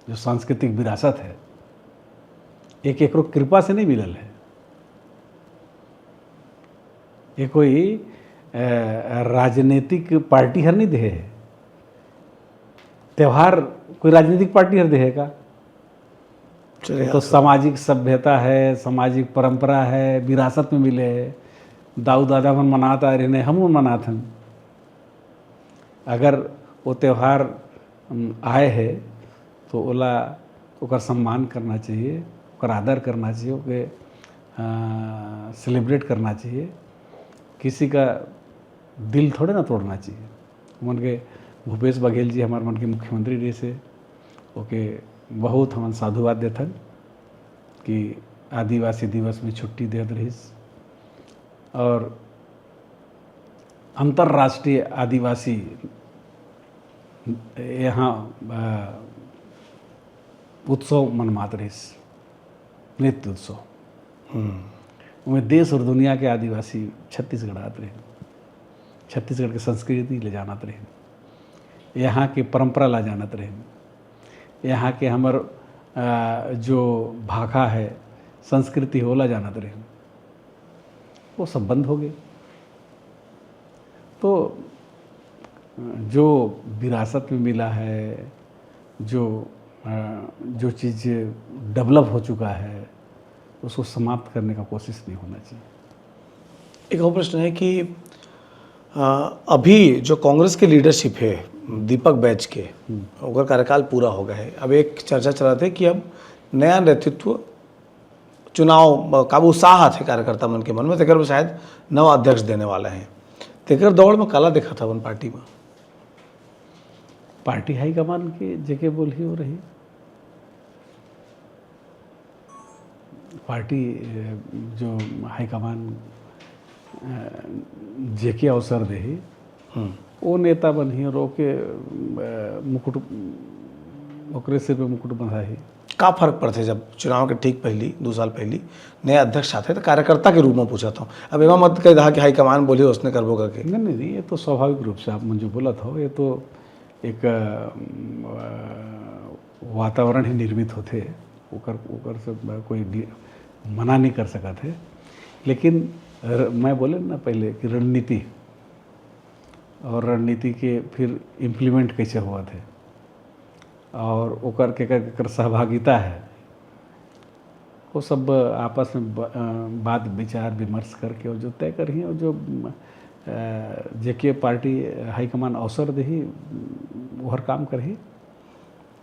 जो सांस्कृतिक विरासत है एक एकरो कृपा से नहीं मिलल है, ये कोई राजनीतिक पार्टी हर नहीं दे है। त्यौहार कोई राजनीतिक पार्टी हर दे है का? तो सामाजिक सभ्यता है, सामाजिक परंपरा है, विरासत में मिले है। दाऊ दादा मन मनाता रहे, हम मनाते हैं। अगर वो त्यौहार आए है तो ओला ओकर सम्मान करना चाहिए, ओकर आदर करना चाहिए, ओके सेलिब्रेट करना चाहिए। किसी का दिल थोड़े ना तोड़ना चाहिए। मन के भूपेश बघेल जी हमारे मन के मुख्यमंत्री रहे से ओके बहुत हमन साधुवाद देथन कि आदिवासी दिवस में छुट्टी देत रहीस, और अंतर्राष्ट्रीय आदिवासी यहाँ उत्सव मनमात रहीस, नृत्य उत्सव। उनमें देश और दुनिया के आदिवासी छत्तीसगढ़ आते रहे, छत्तीसगढ़ की संस्कृति ले जानत रहे, यहाँ के परंपरा ला जानत रहे, यहाँ के हमर जो भाषा है, संस्कृति होला जानत रहे। वो सब बंद हो गए। तो जो विरासत में मिला है, जो चीज़ डेवलप हो चुका है, उसको समाप्त करने का कोशिश नहीं होना चाहिए। एक और प्रश्न है कि अभी जो कांग्रेस की लीडरशिप है दीपक बैच के, उनका कार्यकाल पूरा हो गया है। अब एक चर्चा चल रहा था कि अब नया नेतृत्व चुनाव का उत्साह थे कार्यकर्ता मन के मन में, तेकर शायद नवा अध्यक्ष देने वाला है। तेकर दौड़ में काला देखा था वन पार्टी में। पार्टी हाईकमान की जगह बोल ही हो रही। पार्टी जो हाईकमान जेके अवसर दे ही वो नेता बन ही और ओके मुकुट ओकरे सिर पे मुकुट बंधा ही। का फर्क पड़ते जब चुनाव के ठीक पहली 2 साल पहली नए अध्यक्ष आते तो कार्यकर्ता के रूप में पूछा था। अब एवं मत कह रहा कि हाईकमान बोली उसने करबो करके। नहीं, ये तो स्वाभाविक रूप से आप मुझे बोला था, ये तो एक वातावरण ही निर्मित होते ओकर से कोई मना नहीं कर सका थे। लेकिन मैं बोले ना पहले कि रणनीति और रणनीति के फिर इम्प्लीमेंट कैसे हुआ थे और ओकर के सहभागिता है, वो सब आपस में बात विचार विमर्श करके और जो तय करी और जो जेके पार्टी हाईकमान अवसर दही वो हर काम करही।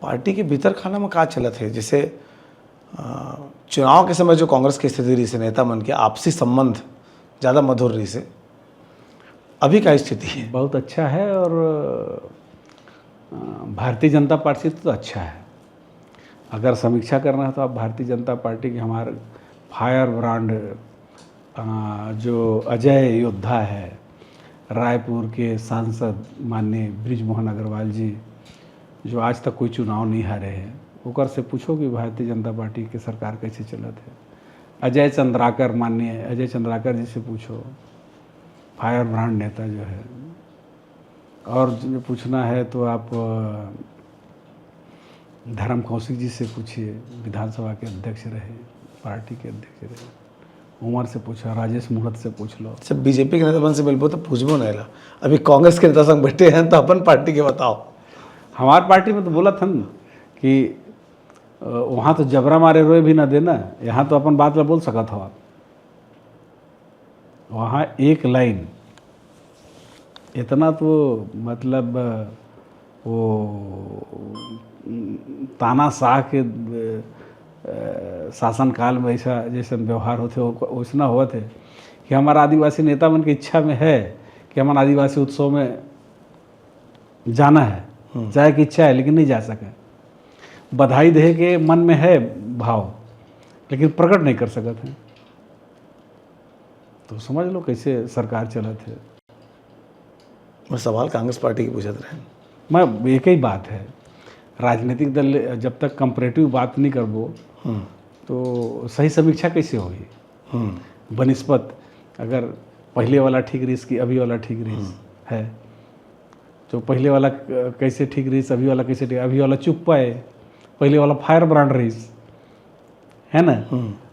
पार्टी के भीतर खाना में का चलत है, जैसे चुनाव के समय जो कांग्रेस की स्थिति रही से नेता मन के आपसी संबंध ज़्यादा मधुर रही से, अभी का स्थिति है? बहुत अच्छा है और भारतीय जनता पार्टी तो अच्छा है। अगर समीक्षा करना है तो आप भारतीय जनता पार्टी के हमारे फायर ब्रांड जो अजय योद्धा है, रायपुर के सांसद माननीय बृजमोहन अग्रवाल जी, जो आज तक कोई चुनाव नहीं हारे हैं, ओकर से पूछो कि भारतीय जनता पार्टी की सरकार कैसे चलत है। अजय चंद्राकर, माननीय अजय चंद्राकर जी से पूछो, फायर ब्रांड नेता जो है। और जो पूछना है तो आप धर्म कौशिक जी से पूछिए, विधानसभा के अध्यक्ष रहे, पार्टी के अध्यक्ष रहे। उमर से पूछो, राजेश मूणत से पूछ लो। सब बीजेपी के नेता बन से मिलबो तो पूछबो नहीं ला। अभी कांग्रेस के नेता संग बैठे हैं तो अपन पार्टी के बताओ। हमारी पार्टी में तो बोला था न कि वहाँ तो जबरा मारे रोए भी ना देना, यहाँ तो अपन बात में बोल सका था। आप वहाँ एक लाइन इतना तो मतलब वो तानाशाह के शासनकाल में ऐसा जैसे व्यवहार होते वैसना हुआ थे कि हमारा आदिवासी नेता मन की इच्छा में है कि हमारा आदिवासी उत्सव में जाना है, जाए की इच्छा है लेकिन नहीं जा सके। बधाई दे के मन में है भाव लेकिन प्रकट नहीं कर सका थे। तो समझ लो कैसे सरकार चला थे। मैं सवाल कांग्रेस पार्टी की पूछत रहे। मैं एक ही बात है, राजनीतिक दल जब तक कंपैरेटिव बात नहीं करबो तो सही समीक्षा कैसे होगी। बनिस्पत अगर पहले वाला ठीक रही कि अभी वाला ठीक रही है, तो पहले वाला कैसे ठीक रही, अभी वाला कैसे ठीक, अभी वाला चुप पाए, पहले वाला फायर ब्रांड रही है ना।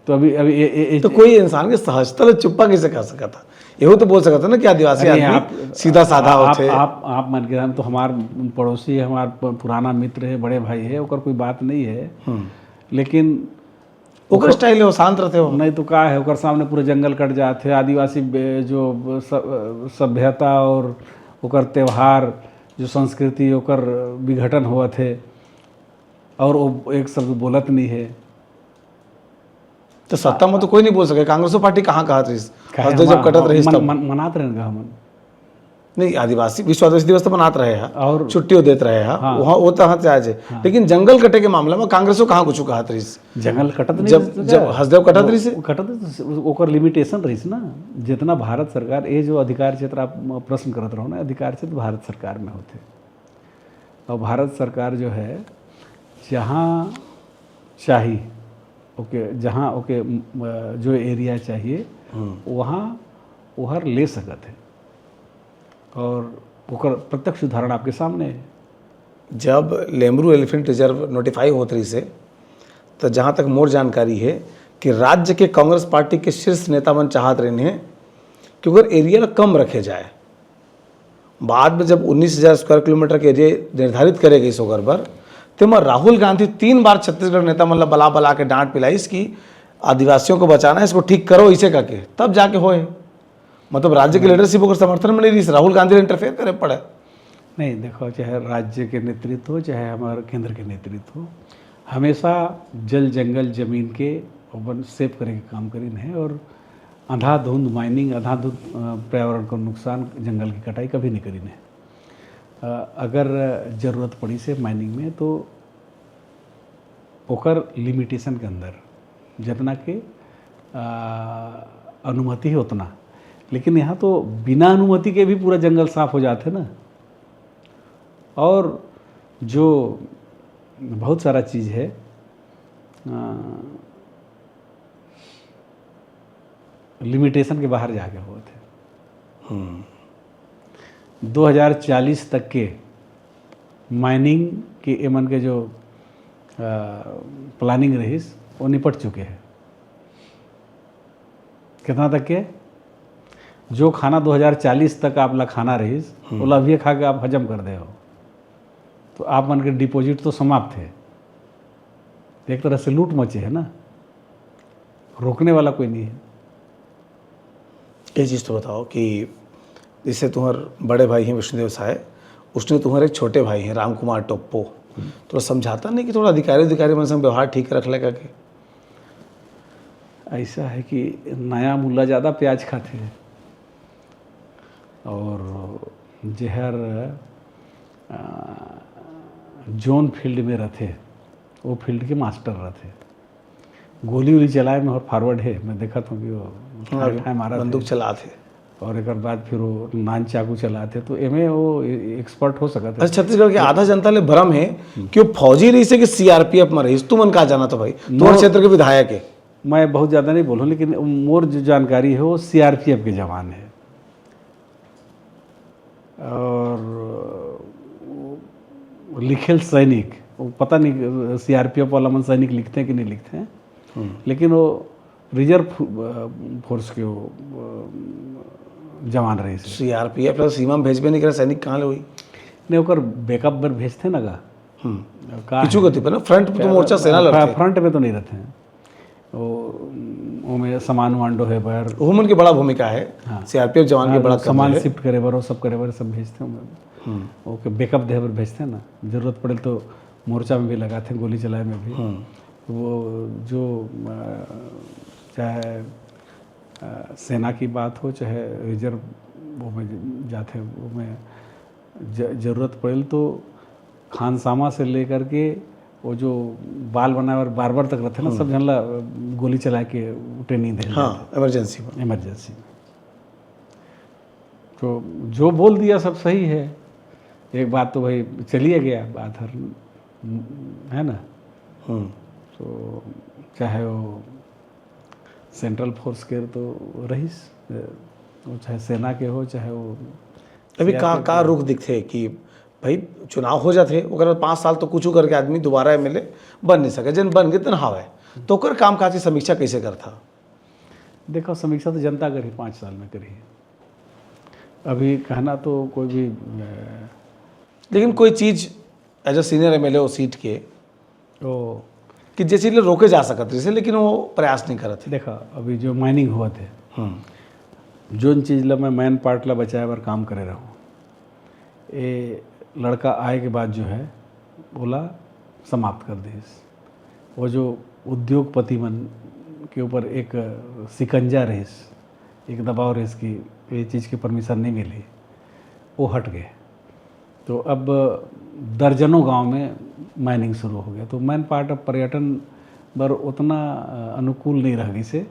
तो अभी तो कोई इंसान के सहजता चुप्पा कैसे कर सका था? यही तो बोल सकता था ना कि आदिवासी आदमी सीधा साधा होते। आप मान के तो हमार पड़ोसी है, हमार पुराना मित्र है, बड़े भाई है, ओकर कोई बात नहीं है। लेकिन ओकर स्टाइल है वो शांत रहते हो। नहीं तो का है, ओकर सामने पूरे जंगल कट जाते। आदिवासी जो सभ्यता और ओकर त्यौहार जो संस्कृति ओकर विघटन हुआ थे और वो एक शब्द बोलत नहीं है। तो सत्ता में तो कोई नहीं बोल सके। कांग्रेस पार्टी कहाँ कहत रही जब कटत रही तब मनात रहे हमन नहीं, आदिवासी विश्व आदिवासी दिवस तो मनात रहे हैं और छुट्टियों देते रहे हैं। हाँ। वहाँ वो तो हाथ आज है। हाँ। लेकिन जंगल कटे के मामले में कांग्रेसो कहाँ कुछ कहत रही। जंगल कटत नहीं, जब हसदेव कटत रही से कटत ओकर लिमिटेशन रही ना। जितना भारत सरकार ये जो अधिकार क्षेत्र आप प्रश्न करत रहो ना, अधिकार क्षेत्र भारत सरकार में होते और भारत सरकार जो है जहाँ चाहिए ओके, जहाँ ओके जो एरिया चाहिए वहाँ उहर ले सकत है और ओकर प्रत्यक्ष उदाहरण आपके सामने है। जब लेमरू एलिफेंट रिजर्व नोटिफाई होत रही से तो जहाँ तक मोर जानकारी है कि राज्य के कांग्रेस पार्टी के शीर्ष नेता मन चाहत रहे हैं कि अगर एरिया कम रखे जाए। बाद में जब 19,000 स्क्वायर किलोमीटर के एरिया निर्धारित करे गई सोगर पर तो राहुल गांधी 3 बार छत्तीसगढ़ नेता मतलब बला बला के डांट पिलाई इसकी आदिवासियों को बचाना है, इसको ठीक करो इसे करके तब जाके होए। मतलब राज्य की लीडरशिप को समर्थन में नहीं रही, राहुल गांधी ने इंटरफेयर करे पड़े। नहीं देखो, चाहे राज्य के नेतृत्व हो चाहे हमारे केंद्र के नेतृत्व हो, हमेशा जल जंगल जमीन के वन सेव करे के काम करीन है और अंधाधुंध माइनिंग, अंधाधुंध पर्यावरण को नुकसान, जंगल की कटाई कभी नहीं करीन है। अगर जरूरत पड़ी से माइनिंग में तो ओकर लिमिटेशन के अंदर जितना के अनुमति है उतना। लेकिन यहाँ तो बिना अनुमति के भी पूरा जंगल साफ हो जाते ना। और जो बहुत सारा चीज़ है लिमिटेशन के बाहर जाके हुए थे। 2040 तक के माइनिंग के एमन के जो प्लानिंग रही वो निपट चुके हैं। कितना तक के? जो खाना 2040 तक आप ला खाना रही वो अभी खा के आप हजम कर दे हो तो आप मन के डिपॉजिट तो समाप्त है। एक तरह से लूट मचे है ना, रोकने वाला कोई नहीं है। ये चीज़ तो बताओ कि जैसे तुम्हारे बड़े भाई हैं विष्णुदेव साय, उसने तुम्हारे एक छोटे भाई हैं राम कुमार टोप्पो, तो समझाता नहीं कि थोड़ा अधिकारी मन से व्यवहार ठीक रख लेगा के? ऐसा है कि नया मुल्ला ज़्यादा प्याज खाते हैं और जहर जोन फील्ड में रहते वो फील्ड के मास्टर रहते। गोली वोली चलाए में और फॉरवर्ड है, मैं देखा था कि वो मारा बंदूक चलाते और एक बाद फिर वो नान चाकू चलाते, तो एमे वो एक्सपर्ट हो सका था। अच्छा, छत्तीसगढ़ के आधा जनता ले भ्रम है कि वो फौजी रही से कि सीआरपीएफ में रही। तुम मन का जाना तो भाई तुम्हारे क्षेत्र के विधायक है। मैं बहुत ज़्यादा नहीं बोलूँ लेकिन मोर जो जानकारी है वो सीआरपीएफ के जवान है। और लिखेल सैनिक, वो पता नहीं सीआरपीएफ वाला मन सैनिक लिखते हैं कि नहीं लिखते हैं, लेकिन वो रिजर्व फोर्स के वो जवान रहे। सीआरपीएफ सीमा में भेजबे नहीं करे, सैनिक कहाँ ले हुई? नहीं ओकर बैकअप पर भेजते ना गा किचू गति पे ना, फ्रंट पे तो मोर्चा सेना लड़ते, फ्रंट पे तो नहीं रहते हैं। वो में सामान वांडो है बर वुमन की बड़ा भूमिका है। हाँ। सीआरपीएफ जवान की बड़ा सामान शिफ्ट करे बर, वो सब करे बर सब भेजते हैं। ओके बैकअप दे बर भेजते हैं ना, जरूरत पड़े तो मोर्चा में भी लगाते हैं, गोली चलाए में भी। वो जो चाहे सेना की बात हो चाहे रिजर्व वो में जाते, वो में ज़रूरत पड़े तो खानसामा से लेकर के वो जो बाल बनाए और बार बार तक रहते ना, सब जनला गोली चला के ट्रेनिंग दे। हाँ, इमरजेंसी में। तो जो बोल दिया सब सही है। एक बात तो भाई चलिए गया, बात हर है ना। तो चाहे वो सेंट्रल फोर्स के तो रहीस, वो चाहे सेना के हो चाहे वो अभी का रुख दिखते कि भाई चुनाव हो जाते ओकर 5 साल तो कुछ करके आदमी दोबारा एमएलए बन नहीं सके, जन बन गए तन हावे तो ओकर काम काज की समीक्षा कैसे करता? देखो समीक्षा तो जनता करी 5 साल में करी है। अभी कहना तो कोई भी लेकिन कोई चीज़ एज अ सीनियर एमएलए हो सीट के तो कि जैसे लिए रोके जा सकते जैसे, लेकिन वो प्रयास नहीं करते। देखा अभी जो माइनिंग हुआ थे जोन चीज़ ला मैं मैन पार्ट ला बचाए बार काम करे रहूँ, ये लड़का आए के बाद जो है बोला समाप्त कर दे। वो जो उद्योगपति मन के ऊपर एक सिकंजा रहीस, एक दबाव रहीस कि ये चीज़ की परमिशन नहीं मिली, वो हट गए। तो अब दर्जनों गांव में माइनिंग शुरू हो गया। तो मैन पार्ट अब पर्यटन पर उतना अनुकूल नहीं रह गई से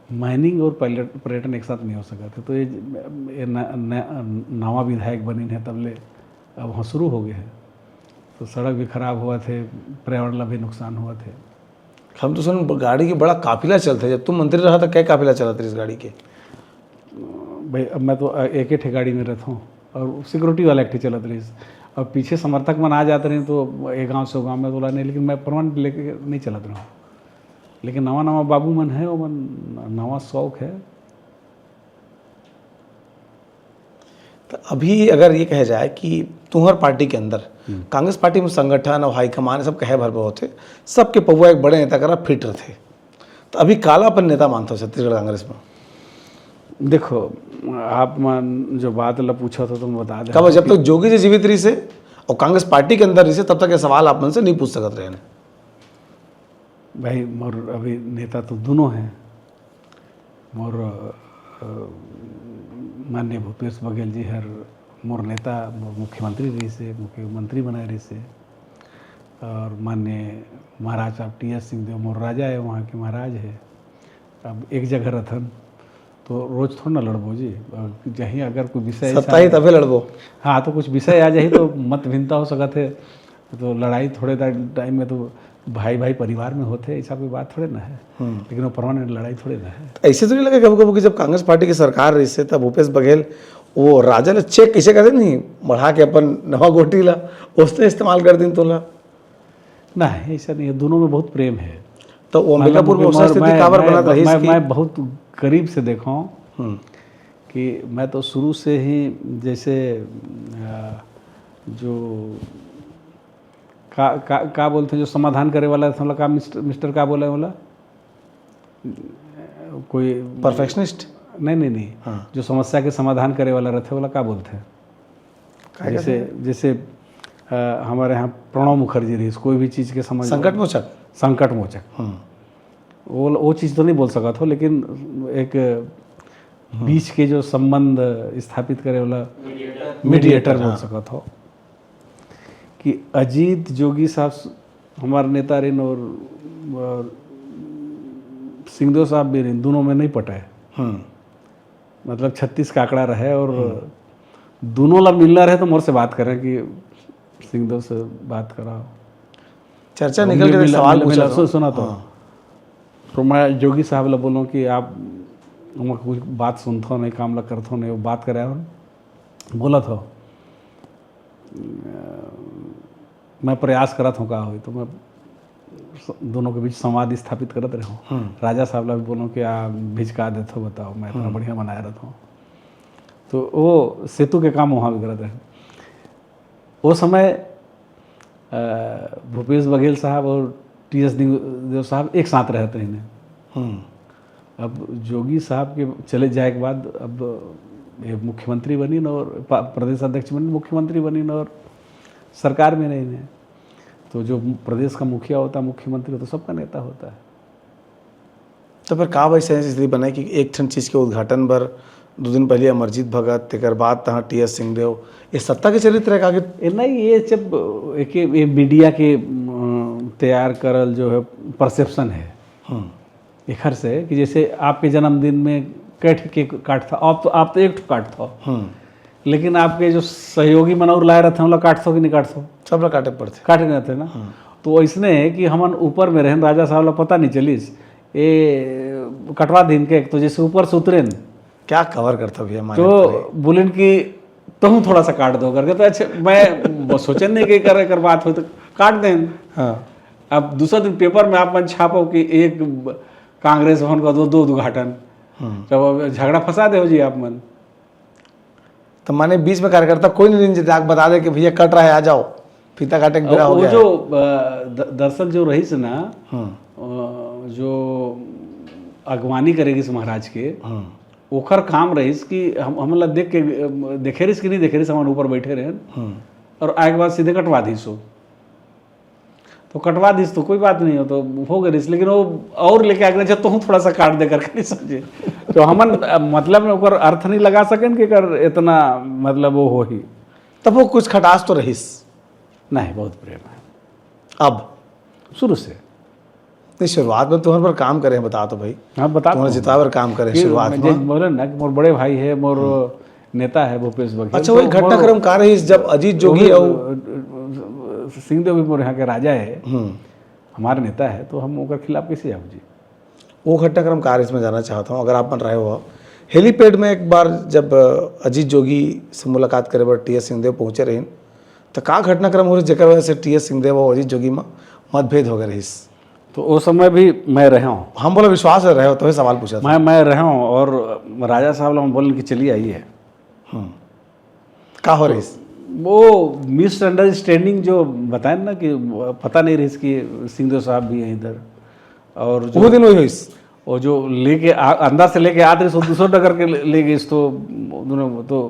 माइनिंग और पर्यटन एक साथ नहीं हो सका था। तो ये नवा विधायक बनी है तब ले अब वहाँ शुरू हो गया है। तो सड़क भी खराब हुआ थे, पर्यावरण ला भी नुकसान हुआ थे। हम तो सुन गाड़ी की बड़ा काफिला चलते, जब तुम मंत्री रहा था क्या काफिला चला था इस गाड़ी के? भाई अब मैं तो एक ही गाड़ी में रहता हूँ और सिक्योरिटी वाला एक चलत रही, और पीछे समर्थक मन आ जाते रहे तो एक गाँव से गाँव में बोला नहीं, लेकिन मैं परमानेंट लेके नहीं चलत रहा हूँ। लेकिन नवा नवा बाबू मन है, वो मन नवा शौक है। तो अभी अगर ये कहा जाए कि तुम्हार पार्टी के अंदर कांग्रेस पार्टी में संगठन और हाईकमान सब कहे भर होते, सबके पौवा एक बड़े नेता करा फिट रहे, तो अभी कालापन नेता मानते हो छत्तीसगढ़ कांग्रेस में? देखो आप मन जो बात ला पूछा था तो मैं बता दें, कब जब तक जोगी जी जीवित रही से और कांग्रेस पार्टी के अंदर रही से तब तक ये सवाल आप मन से नहीं पूछ सकते रहे। भाई मोर अभी नेता तो दोनों हैं। मोर माननीय भूपेश बघेल जी हर मोर नेता मोर मुख्यमंत्री रही से, मुख्यमंत्री बनाए रही से, और माननीय महाराज साहब टी.एस. सिंहदेव मोर राजा है, वहाँ के महाराज है। अब एक जगह रहथन तो रोज थोड़ा ना लड़बो जी, जहीं अगर कोई विषय सत्ता ही तभी लड़बो। हाँ, तो कुछ विषय आ जाए तो मत भिन्नता हो सकत है, तो लड़ाई थोड़े टाइम में तो भाई भाई परिवार में होते, ऐसा कोई बात थोड़े ना है, लेकिन वो परमानेंट लड़ाई थोड़े ना है। ऐसे तो नहीं लगे कभी कभी कि जब कांग्रेस पार्टी की सरकार रही से तब भूपेश बघेल वो राजा ने चेक कैसे करते नहीं बढ़ा के अपन नवा गोटी ला उसने इस्तेमाल कर दिन तोला ना, ऐसा नहीं है, दोनों में बहुत प्रेम है। तो वो अंबिकापुर में उसने स्थिति काबर बनत रही इसकी। मैं बहुत करीब से देखा हूँ कि मैं तो शुरू से ही जैसे जो का बोलते हैं, जो समाधान करे वाला था का मिस्टर का बोले वाला कोई परफेक्शनिस्ट नहीं हाँ। जो समस्या के समाधान करे वाला रहते वाला का बोलते हैं, जैसे हमारे यहाँ प्रणब मुखर्जी रही, कोई भी चीज़ के समझ संकट मोचक वो चीज़ तो नहीं बोल सका था, लेकिन एक बीच के जो संबंध स्थापित करे वाला मीडिएटर बोल सका था। कि अजीत जोगी साहब हमारे नेता रहे और सिंहदेव साहब भी रहे, दोनों में नहीं पटा है। मतलब 36 का आंकड़ा रहे और दोनों ला मिलना रहे तो मोर से बात करें कि सिंहदेव से बात कराओ, चर्चा निकल के सवाल पूछा सुना तो मैं जोगी साहब ला बोलूँ कि आप कुछ बात सुनते नहीं, काम ला करते नहीं, वो बात करे बोला था मैं प्रयास करत हूँ का हो, तो मैं दोनों के बीच संवाद स्थापित करत रहा हूँ। राजा साहब ला भी बोलूँ कि आप भिजका देते हो, बताओ मैं इतना बढ़िया बनाया रहता हूँ, तो वो सेतु के काम वहाँ भी करते रहे। वो समय भूपेश बघेल साहब और टी.एस. सिंहदेव साहब एक साथ रहते हैं। अब जोगी साहब के चले जाए के बाद अब ये मुख्यमंत्री बनी न और प्रदेश अध्यक्ष बनी, मुख्यमंत्री बनी न और सरकार में नहीं है, तो जो प्रदेश का मुखिया होता है, मुख्यमंत्री होता है, सबका नेता होता है। तो फिर का वैसे स्थिति बनाई कि एक ठन चीज़ के उद्घाटन पर 2 दिन पहले अमरजीत भगत तेकर बाद तहाँ टी.एस. सिंहदेव, ये सत्ता के चरित्र है का नहीं, ये जब एक मीडिया के तैयार करल जो है परसेप्शन है एक हर से कि जैसे आपके जन्मदिन में कैठ के काट था, आप तो एक काट था, लेकिन आपके जो सहयोगी मनौर लाए रहते हैं हम लोग काट सो कि नहीं काट सो, सब लोग काटे पड़ते काटे रहते हैं ना। तो ऐसने है कि हमन ऊपर में रहें, राजा साहब लोग पता नहीं चलिस ये कटवा दिन के, तो जैसे ऊपर से उतरे क्या कवर करता भैया, तो बोलें कि तुम थोड़ा सा काट दो करके, तो अच्छा मैं सोचन नहीं कि कर बात हो तो काट दें। हाँ, अब दूसरा दिन पेपर में आप छापो कि एक कांग्रेस भवन का दो उद्घाटन, जब झगड़ा फंसा दे हो जी आप मन, तो माने बीच में कार्यकर्ता कोई नहीं बता दे कि भैया कट रहा है आ जाओ, फीता काटे के बिना हो गया। वो जो दरअसल जो रही से ना जो अगवानी करेगी इस महाराज के, ओखर काम रहीस कि हम लोग देखे रहीस कि नहीं देखे रहीस, हम ऊपर बैठे रहे और आए के बाद सीधे कटवा दीस हो, तो कटवा दीस तो कोई बात नहीं हो तो हो गई, लेकिन वो और लेके आ गए तो थोड़ा सा काट दे करके नहीं समझे, तो हमन मतलब ओकर अर्थ नहीं लगा सकें कि कर इतना मतलब वो हो ही, तब वो कुछ खटास तो रहीस नहीं, बहुत प्रेम है अब शुरू से। नहीं, शुरुआत में तुम्हारे पर काम करे बता तो भाई, हाँ बता, तुम्हारे जिता पर काम करे शुरुआत में, बोले ना कि मोर बड़े भाई है, मोर नेता है भूपेश बघेल। अच्छा, वही घटनाक्रम का रही जब अजीत जोगी और सिंहदेव भी मोर यहाँ के राजा है, हमारे नेता है, तो हम उनके खिलाफ कैसे जाओ जी। वो घटनाक्रम कार्य इसमें जाना चाहता हूँ। अगर आप बन रहे हो हेलीपैड में एक बार जब अजीत जोगी से मुलाकात करे बार टी.एस. सिंहदेव पहुँचे रही, तो का घटनाक्रम हो रही जेकर वजह से टी.एस. सिंहदेव और अजीत जोगी में मतभेद हो गए रही? तो उस समय भी मैं रहा हूँ, हम बोला विश्वास रहे हो तो सवाल पूछा था। मैं रहा हूँ और राजा साहब लोग बोले कि चलिए आइए। का हो रही? वो मिसअंडरस्टैंडिंग जो बताए ना कि पता नहीं रही कि सिंहदेव साहब भी हैं इधर, और वो दिन वही हुई और जो लेके अंदर से लेके आते रहे दूसरों डगर के ले गए, तो दोनों तो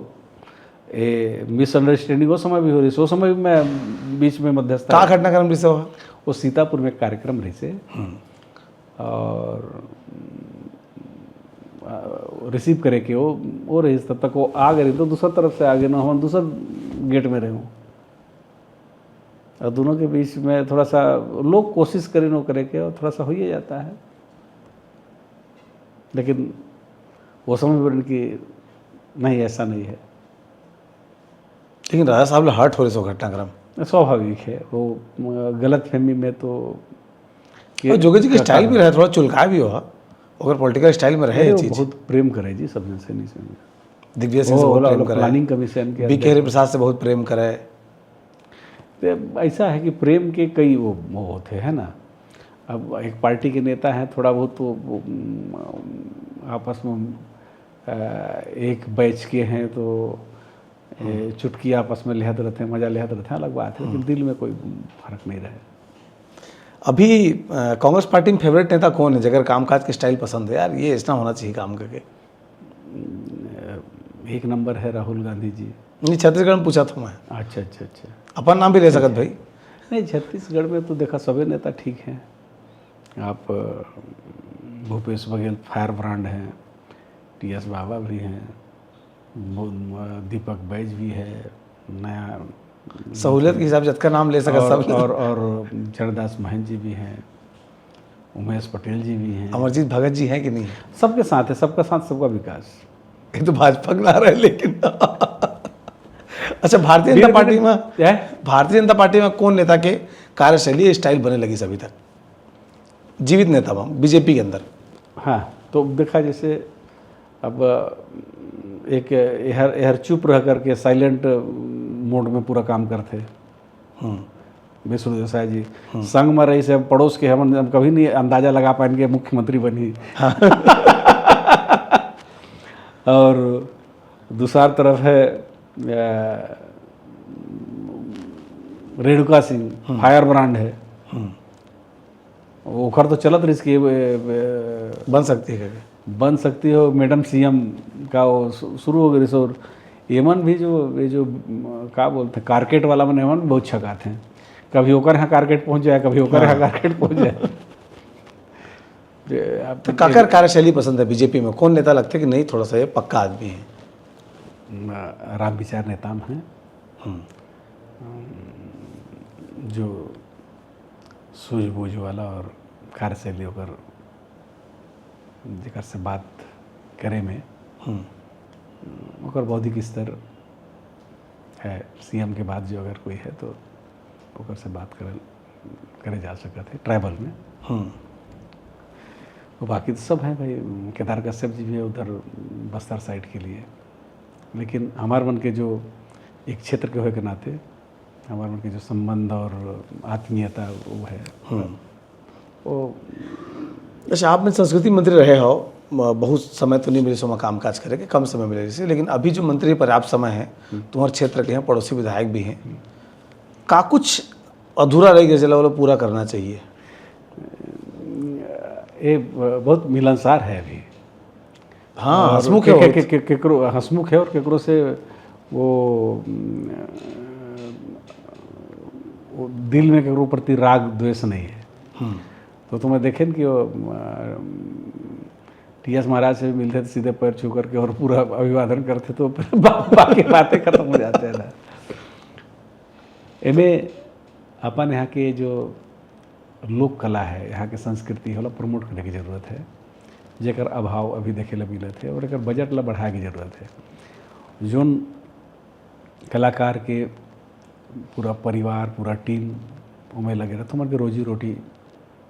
मिसअंडरस्टैंडिंग वो समय भी हो रही, उस समय भी मैं बीच में मध्यस्थ। का घटनाक्रम भी से हुआ? वो सीतापुर में कार्यक्रम रही से, और रिसीव करे के वो रही तब तक वो आ गए तो दूसरा तरफ से आगे ना हम दूसरा गेट में रहे हूँ और दोनों के बीच में थोड़ा सा लोग कोशिश करें न करे के और थोड़ा सा हो ही जाता है, लेकिन वो समझ में कि नहीं ऐसा नहीं है। लेकिन राजा साहब हर्ट हो रहे सो घटनाक्रम स्वाभाविक है वो गलत फहमी में तो और जोगी जी का स्टाइल भी रहे, थोड़ा चुलका भी हुआ अगर पॉलिटिकल स्टाइल में रहे ये चीज। बहुत प्रेम करे जी सब से नहीं सुनिए, दिग्विजय सिंह से बहुत प्रेम करे, प्लानिंग कमीशन के बी के हरिप्रसाद से बहुत प्रेम करे। तो ऐसा है कि प्रेम के कई वो होते हैं ना। अब एक पार्टी के नेता हैं, थोड़ा बहुत तो आपस में एक बैच के हैं तो चुटकी आपस में लिहाज रहते हैं, मजा लिहाज रहते हैं, अलग बात है, लेकिन दिल में कोई फर्क नहीं रहे। अभी कांग्रेस पार्टी में फेवरेट नेता कौन है जगह कामकाज के स्टाइल पसंद है, यार ये ऐसा होना चाहिए काम करके? एक नंबर है राहुल गांधी जी। नहीं, छत्तीसगढ़ में पूछा था मैं। अच्छा अच्छा अच्छा, अपन नाम भी ले सकत भाई? नहीं, छत्तीसगढ़ में तो देखा सभी नेता ठीक हैं। आप भूपेश बघेल फायर ब्रांड हैं, टीएस बाबा भी हैं, दीपक बैज भी है, नया सहूलियत के हिसाब से का नाम ले सकत सब। और चरणदास महंत जी भी हैं, उमेश पटेल जी भी हैं, अमरजीत भगत जी हैं कि नहीं? सबके साथ है, सबका साथ सबका विकास। ये तो भाजपा ना रहा है लेकिन अच्छा, भारतीय जनता पार्टी में भारतीय जनता पार्टी में कौन नेता के कार्यशैली स्टाइल बने लगी अभी तक जीवित नेता में बीजेपी के अंदर? हाँ, तो देखा जैसे अब एक हर चुप रह करके साइलेंट मोड में पूरा काम करते विष्णु देसाई जी। संग में रही से पड़ोस के हम कभी नहीं अंदाजा लगा पाएंगे मुख्यमंत्री बनी। और दूसरा तरफ है रेणुका सिंह, फायर ब्रांड है, ओखर तो चलत रही इसकी बन सकती है, बन सकती हो मैडम सीएम का वो शुरू हो गई। और एमन भी जो ये जो क्या बोलते हैं कारकेट वाला में एमन बहुत छकाते हैं, कभी होकर यहाँ कारकेट पहुँच जाए, कभी होकर यहाँ कारकेट पहुँच जाए। तो काकर कार्यशैली पसंद है बीजेपी में? कौन नेता लगता है कि नहीं थोड़ा सा ये पक्का आदमी है? राम विचार नेता हैं जो सूझबूझ वाला और कार्यशैली होकर जेकर से बात करे में ओकर बौद्धिक स्तर है। सीएम के बाद जो अगर कोई है तो ओकर से बात करे जा सकते है ट्राइबल में। तो बाकी तो सब है भाई, केदार कश्यप जी भी है उधर बस्तर साइड के लिए, लेकिन हमारे मन के जो एक क्षेत्र के होने के नाते हमारे मन के जो संबंध और आत्मीयता वो है वो। अच्छा, आपने संस्कृति मंत्री रहे हो, बहुत समय तो नहीं मिले सो काम काज करे के, कम समय मिले जैसे, लेकिन अभी जो मंत्री पर्याप्त समय है, तुम्हारे क्षेत्र के हैं, पड़ोसी विधायक भी हैं, का कुछ अधूरा रह गया चला वो पूरा करना चाहिए? ये बहुत मिलनसार है अभी। हाँ, हंसमुख है, केकरो हंसमुख है और केकरो से वो दिल में केकरो प्रति राग द्वेष नहीं है। तो तुम्हें देखें कि वो टीएस महाराज से मिलते थे सीधे पैर छू करके और पूरा अभिवादन करते, तो बाकी बातें खत्म हो जाते हैं ना। इनमें अपन यहाँ के जो लोक कला है, यहाँ के संस्कृति है, प्रमोट करने की ज़रूरत है, जेकर अभाव अभी देखे ला मिलत है, और एक बजट ला बढ़ाए की ज़रूरत है। जोन कलाकार के पूरा परिवार पूरा टीम उमें लगे रहे तो मन के रोजी रोटी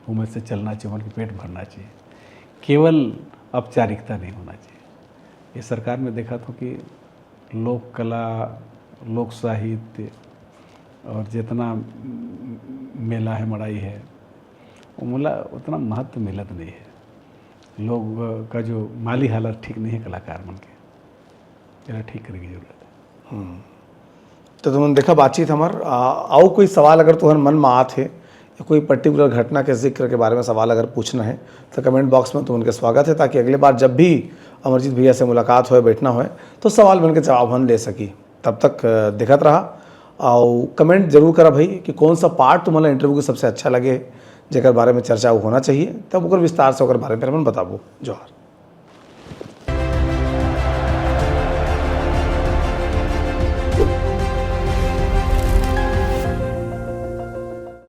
उमें से चलना चाहिए, मन के पेट भरना चाहिए, केवल औपचारिकता नहीं होना चाहिए। ये सरकार में देखा था कि लोक कला, लोक साहित्य और जितना मेला है, मड़ाई है, वो मूला उतना महत्व मिलत नहीं है। लोग का जो माली हालत ठीक नहीं है कलाकार मन के, जरा ठीक करने की जरूरत है। तो तुमने देखा बातचीत हमार आओ कोई सवाल अगर तुम्हारे मन में आत है या कोई पर्टिकुलर घटना के जिक्र के बारे में सवाल अगर पूछना है तो कमेंट बॉक्स में तुम उनके स्वागत है, ताकि अगले बार जब भी अमरजीत भैया से मुलाकात हो, बैठना हो, तो सवाल बन के जवाब हम ले सकी। तब तक दिखत रहा और कमेंट जरूर करा भाई कि कौन सा पार्ट तुम्हारा इंटरव्यू के सबसे अच्छा लगे, जेकर बारे में चर्चा होना चाहिए, तब ओकर विस्तार से ओकर बारे में बताबो। जोहार।